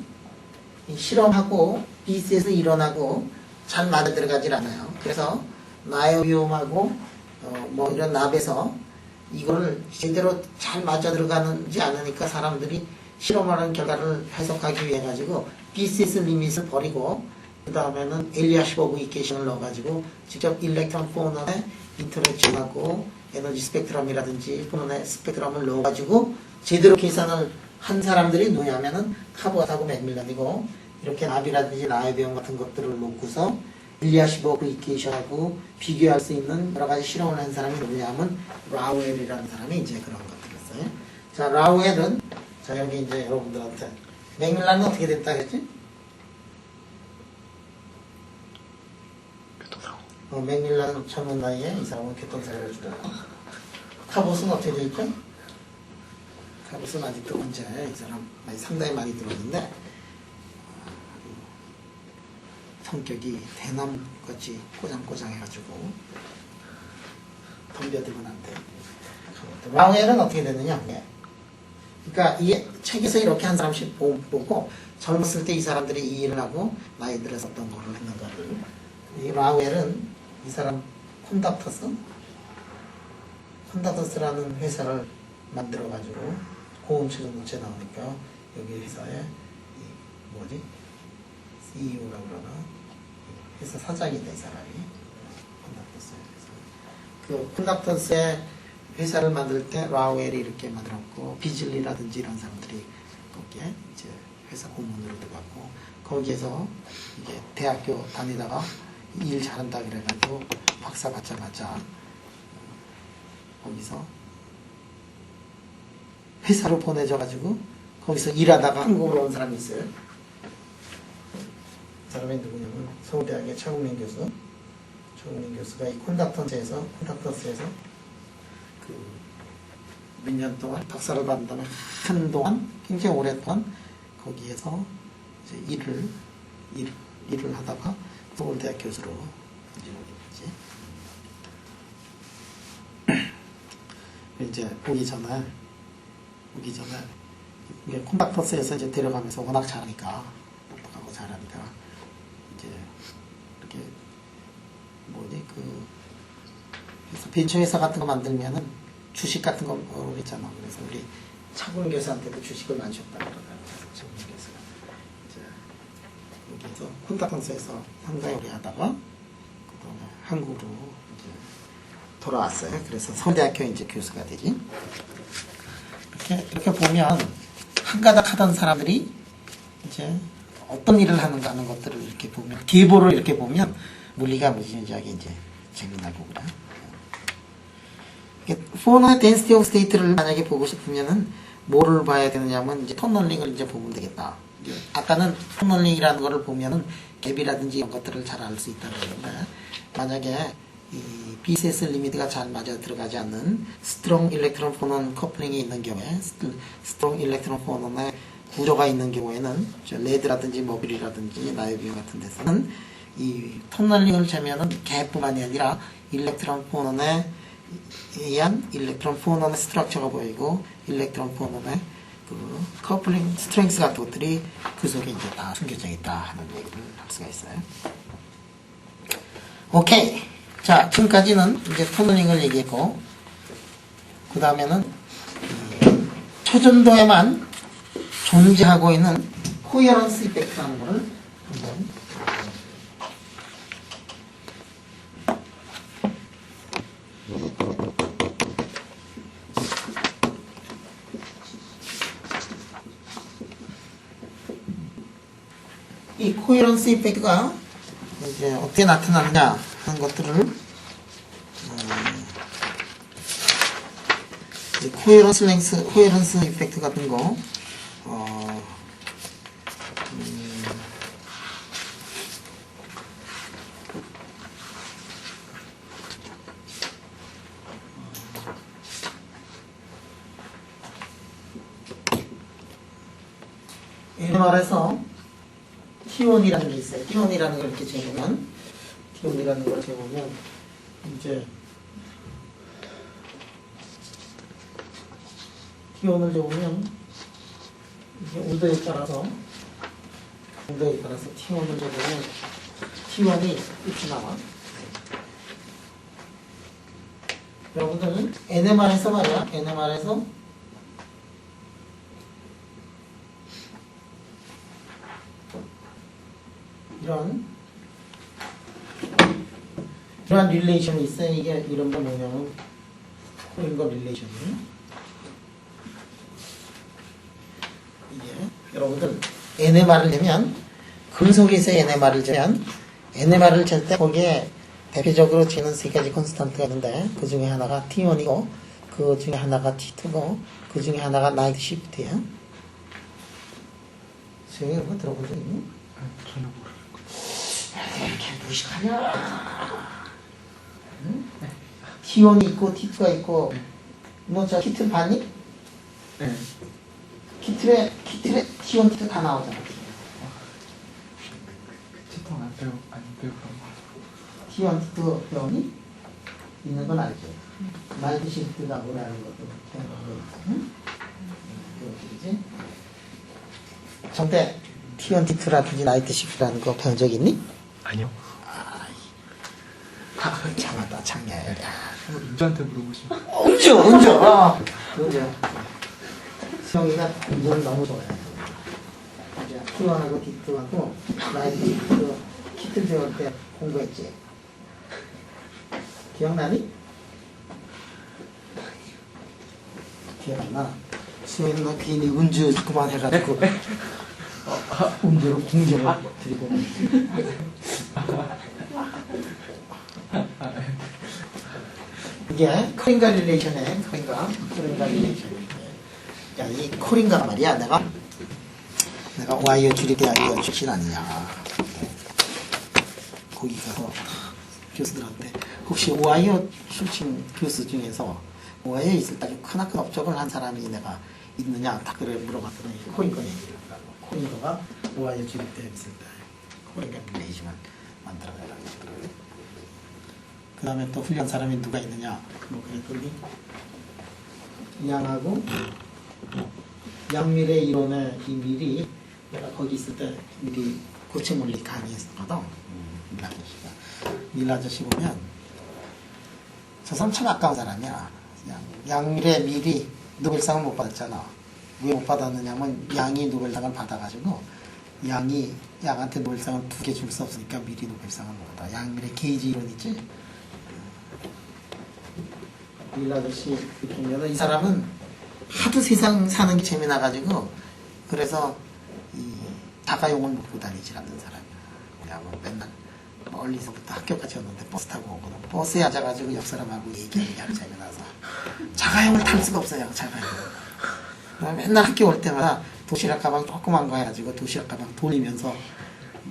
이 실험하고 BCS 일어나고 잘 맞아 들어가질 않아요. 그래서 나이비움하고 뭐 이런 납에서 이거를 제대로 잘 맞아 들어가는지 않으니까 사람들이 실험하는 결과를 해석하기 위해 가지고 BCS 리밋을 버리고 그 다음에는 엘리아시버그 이퀘이션을 넣어가지고 직접 일렉트론 포논의 인터랙션하고 에너지 스펙트럼이라든지 포논의 스펙트럼을 넣어가지고 제대로 계산을 한 사람들이 누구냐면은 카봇하고 맥밀런이고 이렇게 납이라든지 나이비움 같은 것들을 놓고서 엘리아시버그 이퀘이션하고 비교할 수 있는 여러 가지 실험을 한 사람이 누구냐면 라우엘이라는 사람이 이제 그런 것들을 했어요. 자, 라우엘은 자 여기 이제 여러분들한테 맥밀런은 어떻게 됐다 했지? 맥밀런은 젊은 나이에 이 사람은 교통사고를 죽었고 카봇은 어떻게 돼 있죠? 카봇은 아직도 언제 이 사람 상당히 많이 들었는데 성격이 대나무같이 꼬장꼬장 해가지고 덤벼들면 안 돼. 라우엘은 어떻게 됐느냐? 그러니까 이 책에서 이렇게 한 사람씩 보고 젊었을 때 이 사람들이 이 일을 하고 나이 들어서 어떤 거를 했는가를 이 라우엘은 이 사람 콘다터스라는 회사를 만들어가지고 고음 최종도체 나오니까 여기 회사에 CEO라고 그러나 회사 사장인데 이 사람이 콘다터스의 회사를 만들 때 라우엘이 이렇게 만들었고 비즐리라든지 이런 사람들이 거기에 이제 회사 고문으로 들어갔고 거기에서 이게 대학교 다니다가 일 잘한다 그래가지고 박사 받자마자 거기서 회사로 보내져가지고 거기서 일하다가 한국으로 온 사람이 있어요. 그 사람이 누구냐면 서울대학의 최국민 교수. 최국민 교수가 이 콘닥터스에서 그 몇 년 동안 박사를 받은 다음에 한동안 굉장히 오랫동안 거기에서 이제 일을 하다가 서울대학 교수로 이제 오기 전에 이게 콘닥터스에서 이제 데려가면서 워낙 잘하니까 똑똑하고 잘하니까 이제 이렇게 벤처 회사 같은 거 만들면은 주식 같은 거 있잖아. 그래서 우리 차군 교수한테도 주식을 많이 줬다 그러더라고요. 차군 교수가 이제 여기서 콘닥터스에서 상당히 오래 하다가 그다음에 한국으로 이제 돌아왔어요. 그래서 서울대학교 이제 교수가 되지. 이렇게 보면 한가닥 하던 사람들이 이제 어떤 일을 하는가 하는 것들을 이렇게 보면 계보를 이렇게 보면 물리가 무지무지하게 이제 재미나고 그래. 포너의 density of state를 만약에 보고 싶으면은 뭐를 봐야 되느냐면 이제 턴널링을 이제 보면 되겠다. 아까는 턴널링이라는 거를 보면은 갭이라든지 이런 것들을 잘 알 수 있다는 건데 만약에 이 BCS 리미트가 잘 맞아 들어가지 않는 스트롱 일렉트론 포논 커플링이 있는 경우에 스트롱 일렉트론 포논의 구조가 있는 경우에는 레드라든지 머빌이라든지 나이비움 같은 데서는 이 턴널링을 재면은 갭뿐만이 아니라 일렉트론 포논에 의한 일렉트론 포논의 스트럭처가 보이고 일렉트론 포논의 그 커플링 스트렝스 같은 것들이 그 속에 이제 다 숨겨져 있다 하는 얘기를 할 수가 있어요. 오케이. 자, 지금까지는 이제 턴널링을 얘기했고, 그 다음에는 초전도에만 존재하고 있는 코헤런스 이펙트라는 것을 한번 이 코헤런스 이펙트가 이제 어떻게 나타나느냐 하는 것들을 코헤런스 이펙트 같은 거 말해서 T1이라는 게 있어요. T1이라는 걸 이렇게 재보면 T1이라는 걸 재보면 이제 T1을 재보면 이게 온도에 따라서 T1을 재보면 T1이 이렇게 나와. 여러분들 NMR에서 말이야. NMR에서 이러한 릴레이션이 있어요. 이게 이런 거 뭐냐면 코링거 릴레이션이에요. 이게 여러분들 NMR을 재면 금속에서 NMR을 재면 NMR을 잴 때 거기에 대표적으로 재는 세 가지 콘스턴트가 있는데 그 중에 하나가 T1이고 그 중에 하나가 T2고 그 중에 하나가 나이트 시프트예요. 수영이 이런 거 들어본 적 있니? 전혀 모르는 거. 이렇게 무식하냐? 응? T1이 있고 T2가 있고 너 저 키트 봤니? 네. 키틀에 T1, T2 다 나오잖아. 치통 안 배우 그런 거. T1, T2 배우니? 있는 건 알죠. 나이트 시프트가 뭐라는 것도 배우는 거 응? 그렇지? 정대 T1, T2라든지 나이트 시프트라는 거 배운 적 있니? 아니요. 참았다, 창녀야. 은주한테 물어보시면. 은주. 수영이가 운전을 너무 좋아해. 이제 T1하고 T2하고 나이트 시프트 키트 배울 때 공부했지. 기억나니? 기억 안 나? 수영이는 너 괜히 운주 그만해가지고 운주로 공격을 드리고 이게 코링가 릴레이션에 코링가 릴레이션인데 야, 이 코링가 말이야 내가 오하이오 주립대학교 출신 아니냐 거기 가서 교수들한테 혹시 오하이오 출신 교수 중에서 오하이오에 있을 때 큰 학교 업적을 한 사람이 내가 있느냐 다 그래 물어봤더니 코링가 얘기를 하더라고. 코링가가 오하이오 주립대학에 있을 때 코링가 릴레이션을 만들어내라고 그 다음에 또 훌륭한 사람이 누가 있느냐 뭐 그랬더니 양하고 양밀의 이론의 이 밀이 내가 거기 있을 때 미리 고체물리 강의했었거든. 밀 아저씨 보면 저 사람 참 아까운 사람이야. 양밀의 밀이 노벨상을 못 받았잖아. 왜 못 받았느냐면 양이 노벨상을 받아가지고 양한테 노벨상을 2개 줄 수 없으니까 밀이 노벨상을 못 받아. 양밀의 게이지 이론 있지? 밀 아저씨 보면 이 사람은 하도 세상 사는 게 재미나가지고 그래서 이 자가용을 먹고 다니질 않는 사람이야. 왜냐하면 맨날 멀리서부터 학교까지 왔는데 버스 타고 오거든. 버스에 앉아가지고 옆 사람하고 얘기하는 게 재미나서 자가용을 탈 수가 없어요. 자가용을. 맨날 학교 올 때마다 도시락 가방 조그만 거 해가지고 도시락 가방 돌리면서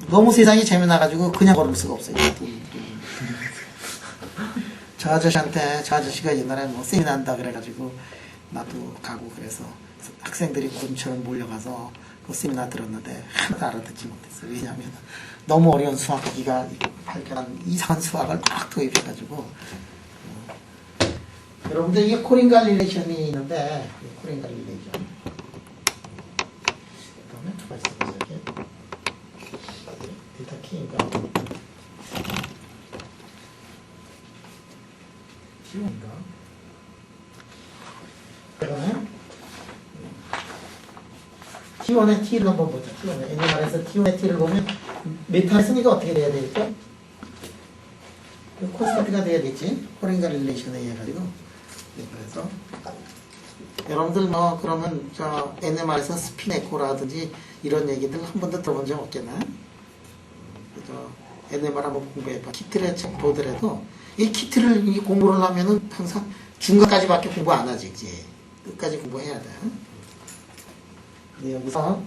너무 세상이 재미나가지고 그냥 걸을 수가 없어요. 저 아저씨가 옛날에 뭐 세미나 한다 그래가지고 나도 가고 그래서 학생들이 군처럼 몰려가서 그 세미나 들었는데 하나도 알아듣지 못했어요. 왜냐하면 너무 어려운 수학기가 발견한 이상한 수학을 막 도입해가지고 여러분들 이게 코링가 릴레이션이 있는데 코링가 릴레이션 그 다음에 두 가지 있어요. 데이터 키인가 T인가 그다음에 T1의 T를 한번 보자. T1의 NMR에서 T1의 T를 보면 메타 쓰니까 어떻게 돼야 될까? 코스타트가 돼야겠지. 호랭가 릴레이션에 의해 가지고. 네, 그래서 여러분들 뭐 그러면 저 NMR에서 스핀 에코라든지 이런 얘기들 한 번도 들어본 적 없겠나? 그래서 NMR 한번 공부해봐. 키트를 책 보더라도 이 키트를 이 공부를 하면은 항상 중간까지밖에 공부 안 하지, 이제 끝까지 공부해야 돼. 근데 여기서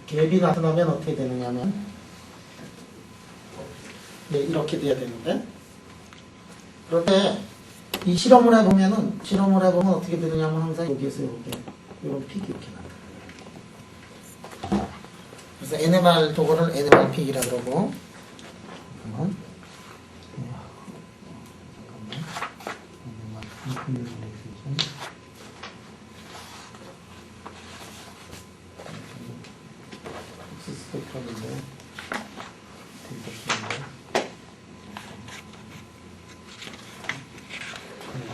갭이 나타나면 어떻게 되느냐면 네, 이렇게 돼야 되는데 그런데 이 실험을 해보면 어떻게 되느냐면 항상 여기에서 이렇게 이런 픽이 이렇게 나타나요. 그래서 NMR 도구를 NMR 픽이라 그러고 스펙트럼인데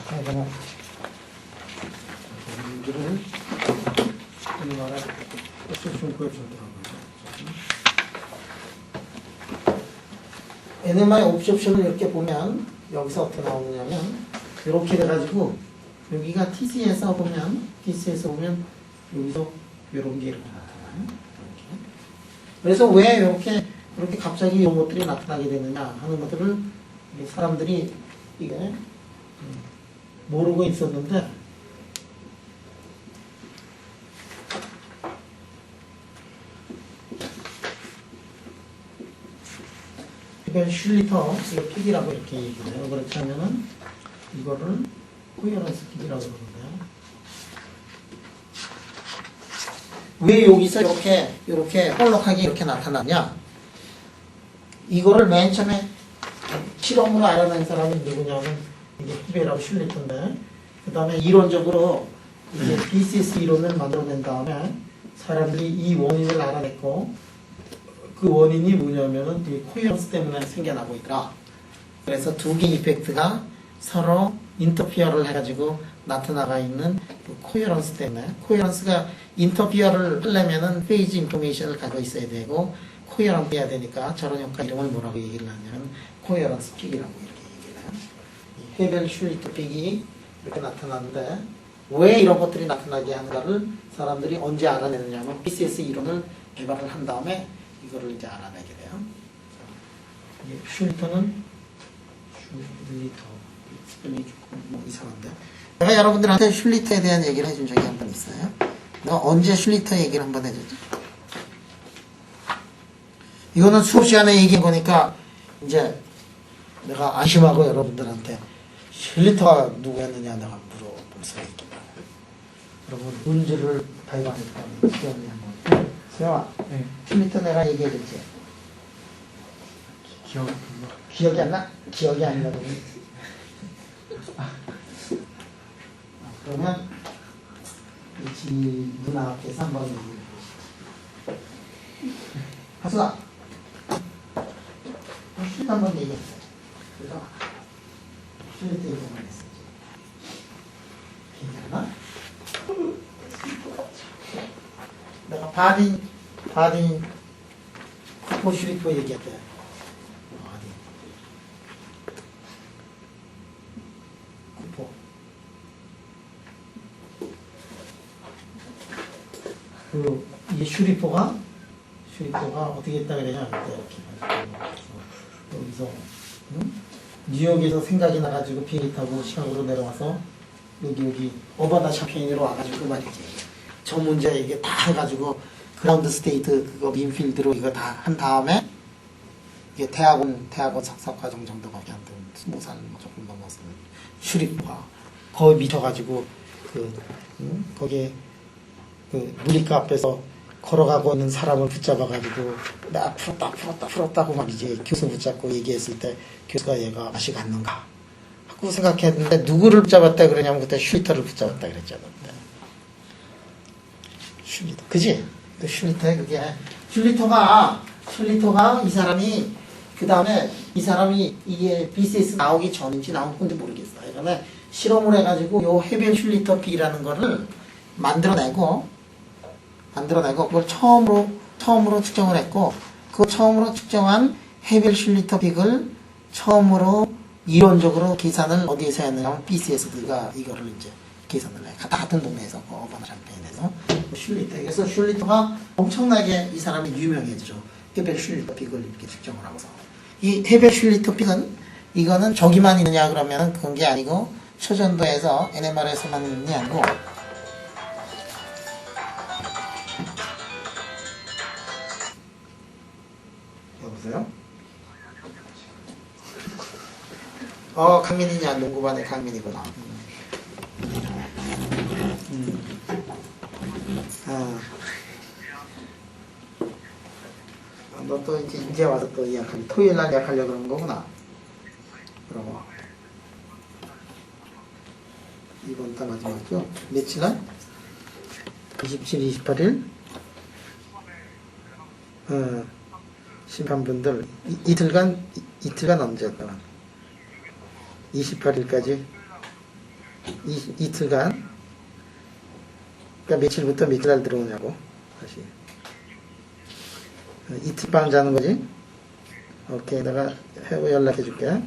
하여간 여기를 우리나라 좀 보여주더라고요. NMR 옵션을 이렇게 보면 여기서 어떻게 나오느냐면 이렇게 돼가지고 여기가 TC에서 보면 여기서 이런 게 이렇게 나타나요. 이렇게. 그래서 왜 이렇게 갑자기 이런 것들이 나타나게 되느냐 하는 것들을 사람들이 이게 모르고 있었는데 이걸 슐리터 이거 픽이라고 이렇게 얘기해요. 그렇지 않으면은 이거를 코헤런스 픽이라고 그러는데요. 왜 여기서 이렇게 볼록하게 이렇게 나타나냐? 이거를 맨 처음에 실험으로 알아낸 사람이 누구냐면 이게 히베라고 슐리터인데 그 다음에 이론적으로 이제 BCS 이론을 만들어낸 다음에 사람들이 이 원인을 알아냈고 그 원인이 뭐냐면은 이 코헤런스 때문에 생겨나고 있더라. 그래서 두 개 이펙트가 서로 인터피어를 해가지고 나타나가 있는 그 코헤런스 때문에 코헤런스가 인터피어를 하려면은 페이지 인포메이션을 가지고 있어야 되고 코헤런트 해야 되니까 저런 효과 이름을 뭐라고 얘기를 하냐면 코헤런스 픽이라고 이렇게 얘기를 해요. 이 헤벨 슐리터 픽이 이렇게 나타나는데 왜 이런 것들이 나타나게 하는가를 사람들이 언제 알아내느냐면 BCS 이론을 개발을 한 다음에 이거를 이제 알아내게 돼요. 슐리터는 스펠링이 조금 뭐 이상한데 내가 여러분들한테 슐리터에 대한 얘기를 해준 적이 한 번 있어요. 내가 언제 슐리터 얘기를 한번 해줬지? 이거는 수업 시간에 얘기한 거니까 이제 내가 안심하고 여러분들한테 슐리터가 누구였느냐 내가 물어볼 수 있겠다. 여러분 문제를 발견했다는 시험이 한번 세영아 네. 슐리터 내가 얘기해줬지? 기억이 안 나? 기억이 안 나도 그러면 이 누나 앞에서 한번 얘기해 보시죠. 하수아 쉴때 한번 얘기했어요. 그래서 쉴때 얘기만 했었지. 괜찮아? 내가 바딘 쿠포 슈리포 얘기했대. 바딘 쿠포 이게 슈리포가 어떻게 했다 그러냐 그때 이렇게 여기서 뉴욕에서 생각이 나가지고 비행기 타고 시카고로 내려와서 여기 어바나 샴페인으로 와가지고 말이지 저 문제 이게 다 해가지고 그라운드 스테이트 그거 인필드로 이거 다 한 다음에 이게 대학원 석사 과정 정도밖에 안 되는 20살 조금 넘어서 슈리포가 거의 미쳐가지고 거기에 그 물리과 앞에서 걸어가고 있는 사람을 붙잡아가지고 나 풀었다고 막 이제 교수 붙잡고 얘기했을 때 교수가 얘가 맛이 갔는가 하고 생각했는데 누구를 붙잡았다 그러냐면 그때 슐리터를 붙잡았다 그랬잖아. 슐리터 그지? 그 슐리터에 그게 슐리터가 이 사람이 그 다음에 이 사람이 이게 BCS 나오기 전인지 나온 건지 모르겠어. 그다음에 실험을 해가지고 요 헤벨 슐리터 B라는 거를 만들어내고 만들어내고 그걸 처음으로 측정을 했고 그 처음으로 측정한 헤벨 슐리터 픽을 처음으로 이론적으로 계산을 어디에서 했느냐면 BCS가 이거를 이제 계산을 해. 같은 동네에서 어바나 샴페인에서 슐리터. 그래서 슐리터가 엄청나게 이 사람이 유명해지죠. 헤벨 슐리터 픽을 이렇게 측정을 하고서 이 헤벨 슐리터 픽은 이거는 저기만 있느냐 그러면은 그런 게 아니고 초전도에서 NMR에서만 있는 게 아니고 여보세요? 강민이냐 농구반의 강민이구나. 너 또 이제 와서 또 예약하니 토요일 날 예약하려고 그러는 거구나. 그럼 이번 달 마지막이죠? 며칠 날? 27, 28일? 심판분들 이틀간 언제였더라? 28일까지 이틀간 그러니까 며칠부터 며칠 날 들어오냐고 다시 이틀 밤 자는 거지? 오케이 내가 해고 연락해 줄게.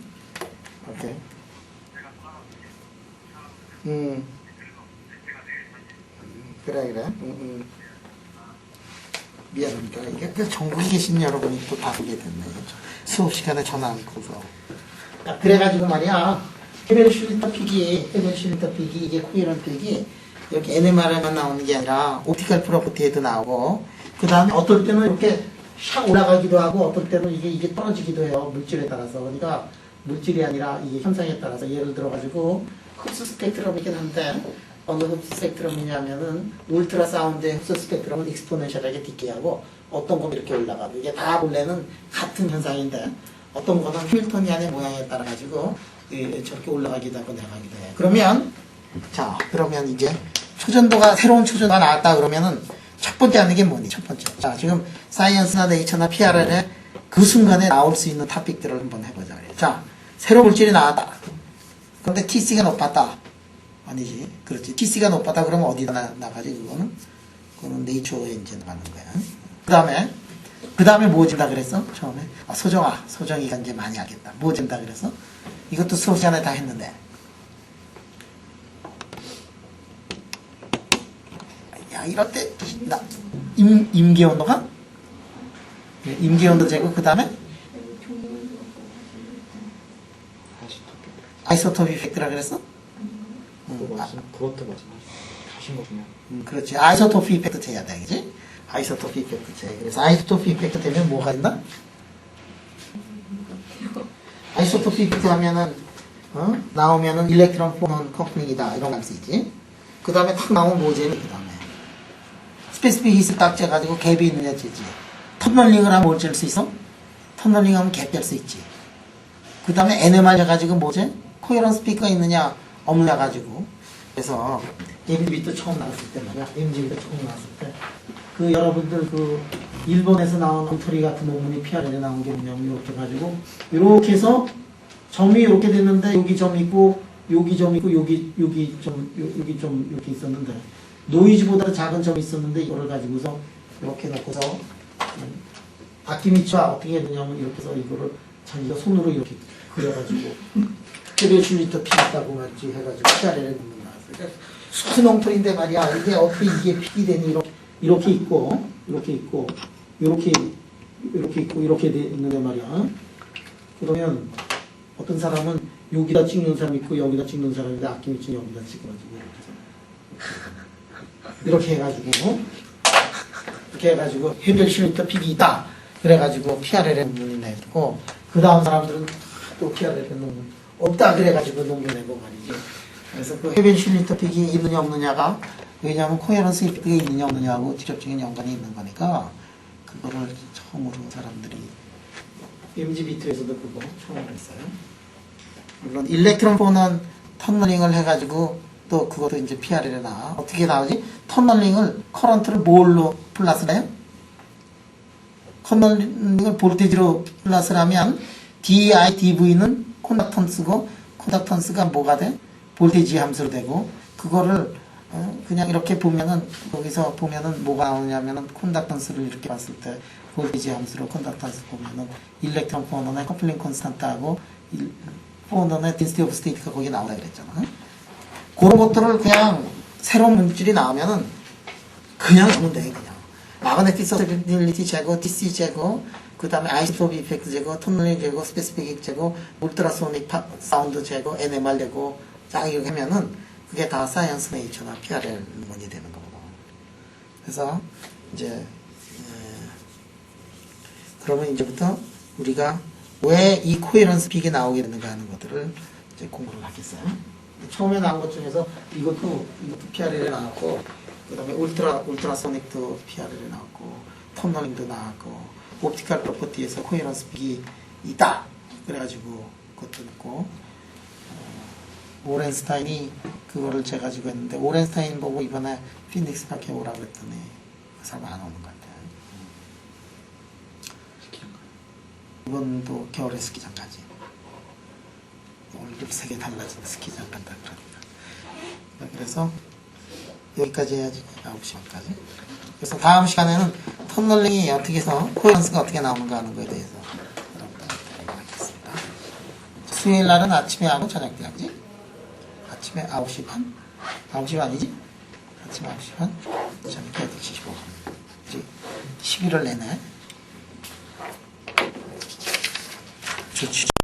오케이. 그래. 미안합니다. 이게 전국에 계신 여러분이 또 다 보게 됐네. 수업 시간에 전화 안 끊어서. 그래가지고 말이야. 헤벨 슐리터 픽이 이게 코헤런 픽이 이렇게 NMR에만 나오는 게 아니라 옵티컬 프로퍼티에도 나오고 그 다음에 어떨 때는 이렇게 샥 올라가기도 하고 어떨 때는 이게 떨어지기도 해요. 물질에 따라서. 그러니까 물질이 아니라 이게 현상에 따라서 예를 들어가지고 흡수 스펙트럼이긴 한데 어느 흡수 스펙트럼이냐면은 울트라 사운드의 흡수 스펙트럼은 익스포넨셜하게 디케이하고 어떤 건 이렇게 올라가고 이게 다 본래는 같은 현상인데 어떤 거는 힐턴이안의 모양에 따라 가지고 저렇게 올라가기도 하고 내려가기도 해. 그러면 이제 새로운 초전도가 나왔다 그러면은 첫 번째 하는 게 뭐니? 첫 번째. 자, 지금 사이언스나 네이처나 PRL에 그 순간에 나올 수 있는 토픽들을 한번 해보자. 자, 새로운 물질이 나왔다. 그런데 TC가 높았다. 아니지. 그렇지. TC가 높았다 그러면 어디다 나가지, 그거는 네이처에 이제 나가는 거야. 그 다음에 뭐 준다 그랬어? 처음에. 소정이가 이제 많이 하겠다. 뭐 준다 그랬어? 이것도 수업 시간에 다 했는데. 야, 이럴 때, 임계온도가? 임계온도 재고, 그 다음에? 아이소토프 이펙트라 그랬어? 그것도 마지막 하신 거군요. 그렇지. 아이소토프 이펙트 재야 돼, 그지? 아이소토프 이펙트 재. 그래서 아이소토프 이펙트 되면 뭐가 된다? 아이소토프 이펙트 하면은, 나오면은 일렉트론 포넌 커플링이다. 이런 거 쓰이지. 그 다음에 탁 나오면 뭐 재니? 그 다음에. 스페시픽 히스 딱 재가지고 갭이 있느냐 재지. 터널링을 하면 뭘 잴 수 있어? 터널링 하면 갭 뺄 수 있지. 그 다음에 NMR 해가지고 뭐지? 코헤런스 피크가 있느냐 없느냐 가지고. 그래서 MGB도 처음 나왔을 때 말이야. MGB도 처음 나왔을 때. 여러분들 일본에서 나온 엉터리 같은 논문이 PRL에 나온 게 뭐냐면 이렇게 가지고 이렇게 해서 점이 이렇게 됐는데 여기 점 있고 여기 점 있고 여기 좀 이렇게 있었는데 노이즈보다 작은 점이 있었는데 이거를 가지고서 이렇게 놓고서 아키미츠와 어떻게 했느냐면 이렇게 해서 이거를 자기가 손으로 이렇게 그려가지고 헤벨 슐리터 픽 있다고 말지 해가지고 PRL에 논문 나왔어요. 수준 엉터리인데 말이야. 이게 어떻게 이게 픽이 되니 이렇게 있고 이렇게 있고 이렇게 있고 이렇게 돼 있는데 말이야. 그러면 어떤 사람은 여기다 찍는 사람 있고 여기다 찍는 사람인데 아키미츠 여기다 찍어가지고 이렇게 해가지고 헤벨 슐리터 픽이 있다. 그래가지고 PRL에 논문이 내고 그 다음 사람들은 또 PRL에 논문 없다 그래가지고 논문 내고 말이지. 그래서 그 헤벨 슐리터 픽이 있느냐 없느냐가 왜냐하면 코헤런스 이펙트가 있느냐 없느냐하고 직접적인 연관이 있는 거니까 그거를 처음으로 사람들이 MGB2에서도 그거 처음으로 했어요. 물론 일렉트론 포넌 터널링을 해가지고 또 그것도 이제 PRL에 나와. 어떻게 나오지? 터널링을 커런트를 뭘로 플러스를 해요? 터널링을 볼테이지로 플러스를 하면 DIDV는 콘덕턴스고 콘덕턴스가 뭐가 돼? 볼테이지 함수로 되고 그거를 그냥 이렇게 보면은 거기서 보면은 뭐가 나오냐면은 콘덕턴스를 이렇게 봤을 때 볼티지 함수로 콘덕턴스 보면은 일렉트론 포너의 커플링 콘스탄트하고 포너의 딘시티 오브 스테이트가 거기 나오라 그랬잖아. 그런 것들을 그냥 새로운 문질이 나오면은 그냥 하면 돼. 그냥 마그네틱 서스빌리티 제거, DC 제거, 그 다음에 아이소토프 이펙트 제거, 톤널링 제거, 스페시픽 제거, 울트라소닉 사운드 제거, NMR 제거 쫙 이렇게 하면은 그게 다 사이언스 네이처나 PRL 문이 되는 거고. 그래서 이제 그러면 이제부터 우리가 왜 이 코헤런스 빅이 나오게 되는가 하는 것들을 이제 공부를 하겠어요. 처음에 나온 것 중에서 이것도 PRL에 나왔고, 그 다음에 울트라소닉도 PRL에 나왔고, 터널링도 나왔고, 옵티컬 프로퍼티에서 코헤런스 빅이 있다. 그래가지고 그것도 있고, 오렌스타인이 그거를 제가 가지고 했는데, 오렌스타인 보고 이번에 피닉스 밖에 오라고 했더니 그 사람 안 오는 것 같아요. 이번도 겨울에 스키장 가지. 오늘 세계 달라진 스키장 간다 그러니까. 그래서 여기까지 해야지. 9시간까지. 그래서 다음 시간에는 터널링이 어떻게 해서 코헤런스가 어떻게 나오는가 하는 거에 대해서 여러분들한테 알려드리겠습니다. 수요일 날은 아침에 하고 저녁 때 하지? 아침에 9시 반? 9시 반이지? 아침에 9시 반? 저녁 8시 15분. 11월 내내. 좋지.